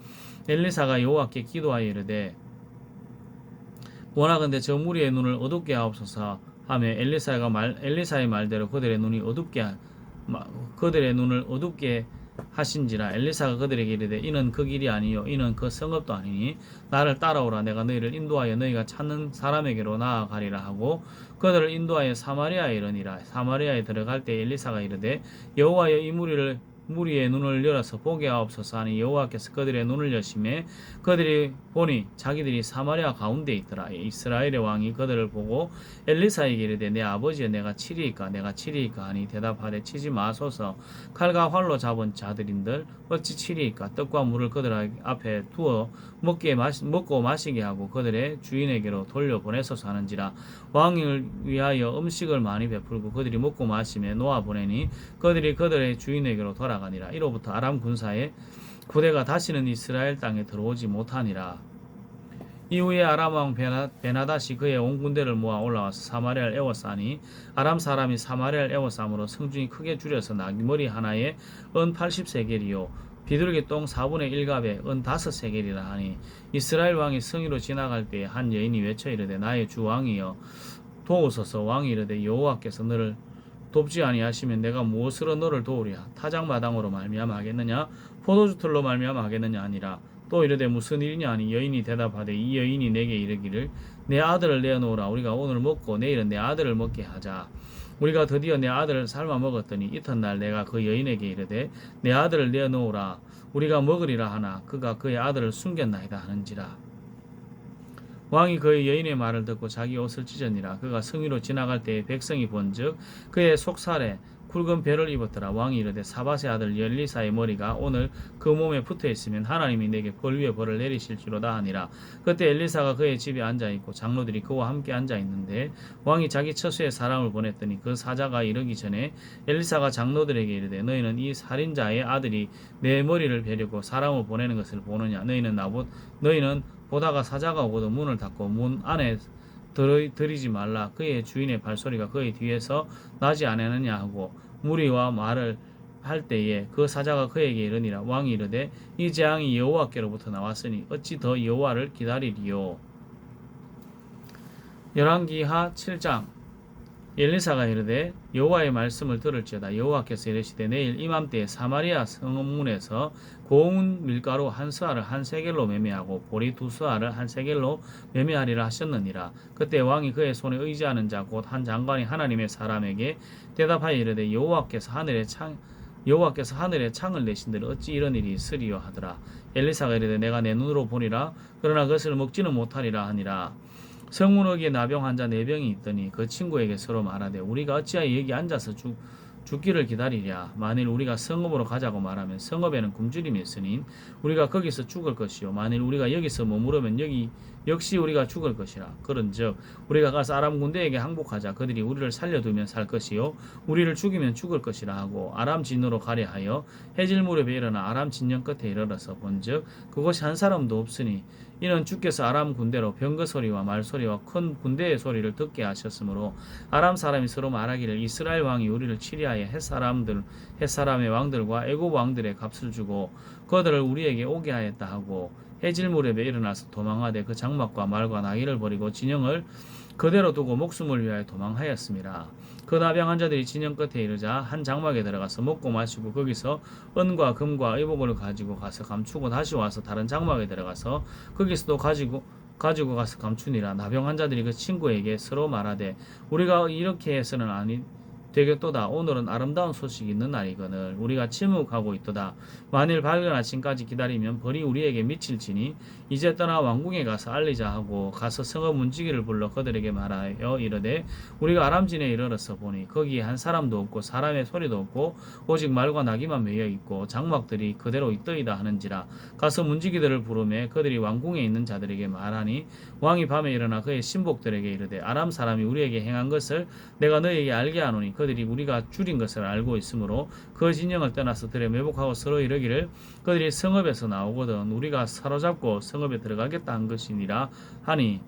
엘리사가 여호와께 기도하여 이르되 원하건대 저 무리의 눈을 어둡게 하옵소서 하며 엘리사의 말대로 그들의 눈을 어둡게 하신지라. 엘리사가 그들에게 이르되 이는 그 길이 아니요 이는 그 성읍도 아니니 나를 따라오라. 내가 너희를 인도하여 너희가 찾는 사람에게로 나아가리라 하고 그들을 인도하여 사마리아에 이르니라. 사마리아에 들어갈 때 엘리사가 이르되 여호와여 이 무리의 눈을 열어서 보게 하옵소서 하니 여호와께서 그들의 눈을 여시매 그들이 보니 자기들이 사마리아 가운데 있더라. 이스라엘의 왕이 그들을 보고 엘리사에게 이르되 내 아버지여 내가 치리이까 하니 대답하되 치지 마소서. 칼과 활로 잡은 자들인들 어찌 치리이까. 떡과 물을 그들 앞에 두어 먹고 마시게 하고 그들의 주인에게로 돌려보내소서 하는지라. 왕을 위하여 음식을 많이 베풀고 그들이 먹고 마시며 놓아보내니 그들이 그들의 주인에게로 돌아가니라. 이로부터 아람 군사의 부대가 다시는 이스라엘 땅에 들어오지 못하니라. 이후에 아람 왕 베나닷이 그의 온 군대를 모아 올라와서 사마리아를 에워싸니 아람 사람이 사마리아를 에워싸므로 성중이 크게 줄여서 나귀머리 하나에 은 80세겔이요 비둘기 똥 4분의 1갑에 은 5세겔이라 하니 이스라엘 왕이 성위로 지나갈 때에 한 여인이 외쳐 이르되 나의 주 왕이여 도우소서. 왕이 이르되 여호와께서 너를 돕지 아니하시면 내가 무엇으로 너를 도우랴. 타작마당으로 말미암아 하겠느냐 포도주틀로 말미암아 하겠느냐 아니라. 또 이르되 무슨 일이냐 하니 여인이 대답하되 이 여인이 내게 이르기를 내 아들을 내어놓으라. 우리가 오늘 먹고 내일은 내 아들을 먹게 하자. 우리가 드디어 내 아들을 삶아 먹었더니 이튿날 내가 그 여인에게 이르되 내 아들을 내어놓으라. 우리가 먹으리라 하나 그가 그의 아들을 숨겼나이다 하는지라. 왕이 그의 여인의 말을 듣고 자기 옷을 찢으니라. 그가 성위로 지나갈 때에 백성이 본즉 그의 속살에 굵은 벼를 입었더라. 왕이 이르되 사밧의 아들 엘리사의 머리가 오늘 그 몸에 붙어 있으면 하나님이 내게 벌 위에 벌을 내리실지로다 하니라. 그때 엘리사가 그의 집에 앉아 있고 장로들이 그와 함께 앉아 있는데 왕이 자기 처소에 사람을 보냈더니 그 사자가 이르기 전에 엘리사가 장로들에게 이르되 너희는 이 살인자의 아들이 내 머리를 베려고 사람을 보내는 것을 보느냐. 너희는 보다가 사자가 오거든 문을 닫고 문 안에 들이지 말라. 그의 주인의 발소리가 그의 뒤에서 나지 않았느냐 하고 무리와 말을 할 때에 그 사자가 그에게 이르니라. 왕이 이르되 이 재앙이 여호와께로부터 나왔으니 어찌 더 여호와를 기다리리요. 열왕기하 7장. 엘리사가 이르되 여호와의 말씀을 들을지어다. 여호와께서 이르시되 내일 이맘때에 사마리아 성문에서 고운 밀가루 한 스아를 한 세겔로 매매하고 보리 2스아를 한 세겔로 매매하리라 하셨느니라. 그때 왕이 그의 손에 의지하는 자 곧 한 장관이 하나님의 사람에게 대답하여 이르되 여호와께서 하늘에 창을 내신들 어찌 이런 일이 있으리요 하더라. 엘리사가 이르되 내가 내 눈으로 보리라. 그러나 그것을 먹지는 못하리라 하니라. 성문역에 나병 환자 4병이 있더니 그 친구에게 서로 말하되 우리가 어찌하여 여기 앉아서 죽기를 기다리랴. 만일 우리가 성읍으로 가자고 말하면 성읍에는 굶주림이 있으니 우리가 거기서 죽을 것이요 만일 우리가 여기서 머무르면 역시 우리가 죽을 것이라. 그런즉 우리가 가서 아람 군대에게 항복하자. 그들이 우리를 살려두면 살 것이요 우리를 죽이면 죽을 것이라 하고 아람 진으로 가려 하여 해질 무렵에 일어나 아람 진영 끝에 이르러서 본즉 그곳이 한 사람도 없으니 이는 주께서 아람 군대로 병거 소리와 말 소리와 큰 군대의 소리를 듣게 하셨으므로 아람 사람이 서로 말하기를 이스라엘 왕이 우리를 치리하여 햇사람의 왕들과 애굽 왕들의 값을 주고 그들을 우리에게 오게 하였다 하고 해질 무렵에 일어나서 도망하되 그 장막과 말과 나귀를 버리고 진영을 그대로 두고 목숨을 위하여 도망하였습니다. 그 나병한 자들이 진영 끝에 이르자 한 장막에 들어가서 먹고 마시고 거기서 은과 금과 의복을 가지고 가서 감추고 다시 와서 다른 장막에 들어가서 거기서도 가지고 가서 감추니라. 나병한 자들이 그 친구에게 서로 말하되 우리가 이렇게 해서는 아니 되겠도다. 오늘은 아름다운 소식이 있는 날이거늘 우리가 침묵하고 있도다. 만일 밝은 아침까지 기다리면 벌이 우리에게 미칠지니 이제 떠나 왕궁에 가서 알리자 하고 가서 성읍 문지기를 불러 그들에게 말하여 이르되 우리가 아람진에 이르러서 보니 거기에 한 사람도 없고 사람의 소리도 없고 오직 말과 나귀만 매여 있고 장막들이 그대로 있더이다 하는지라. 가서 문지기들을 부르매 그들이 왕궁에 있는 자들에게 말하니 왕이 밤에 일어나 그의 신복들에게 이르되 아람 사람이 우리에게 행한 것을 내가 너희에게 알게 하노니 그들이 우리가 줄인 것을 알고 있으므로 그 진영을 떠나서 들에 매복하고 서로 이르기를 그들이 성읍에서 나오거든 우리가 사로잡고 성읍에 들어가겠다 한 것이니라 하니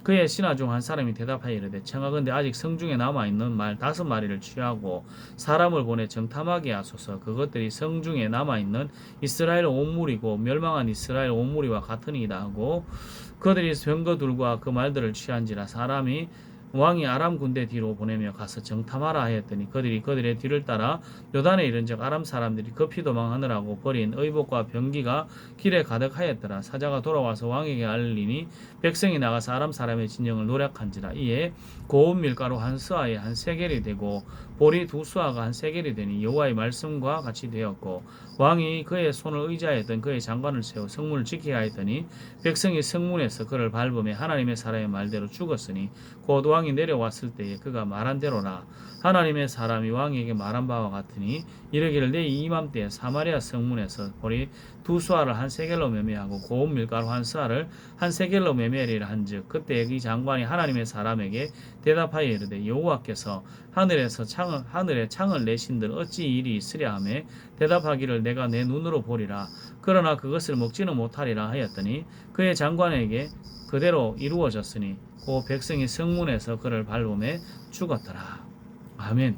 그의 신하 중 한 사람이 대답하여 이르되 청하건대 아직 성중에 남아있는 말 5마리를 취하고 사람을 보내 정탐하게 하소서. 그것들이 성중에 남아있는 이스라엘 온 무리고 멸망한 이스라엘 온 무리와 같으니이다 하고 그들이 병거들과 그 말들을 취한지라. 사람이 왕이 아람 군대 뒤로 보내며 가서 정탐하라 하였더니 그들이 그들의 뒤를 따라 요단에 이른즉 아람 사람들이 급히 도망하느라고 버린 의복과 병기가 길에 가득하였더라. 사자가 돌아와서 왕에게 알리니 백성이 나가서 아람 사람의 진영을 노략한지라. 이에 고운 밀가루 한 스아에 한 세겔이 되고 보리 2수아가 한 세겔이 되니 여호와의 말씀과 같이 되었고 왕이 그의 손을 의지하였던 그의 장관을 세워 성문을 지키게 하였더니 백성이 성문에서 그를 밟으며 하나님의 사람의 말대로 죽었으니 곧 왕이 내려왔을 때에 그가 말한 대로라. 하나님의 사람이 왕에게 말한 바와 같으니 이르기를 내 이맘때에 사마리아 성문에서 보리 2수아를 한 세겔로 매매하고 고운 밀가루 한 스아를 한 세겔로 매매하리라 한즉 그때 이 장관이 하나님의 사람에게 대답하여 이르되 여호와께서 하늘에 창을 내신들 어찌 일이 있으랴 하며 대답하기를 내가 내 눈으로 보리라. 그러나 그것을 먹지는 못하리라 하였더니 그의 장관에게 그대로 이루어졌으니 그 백성이 성문에서 그를 밟음에 죽었더라. 아멘.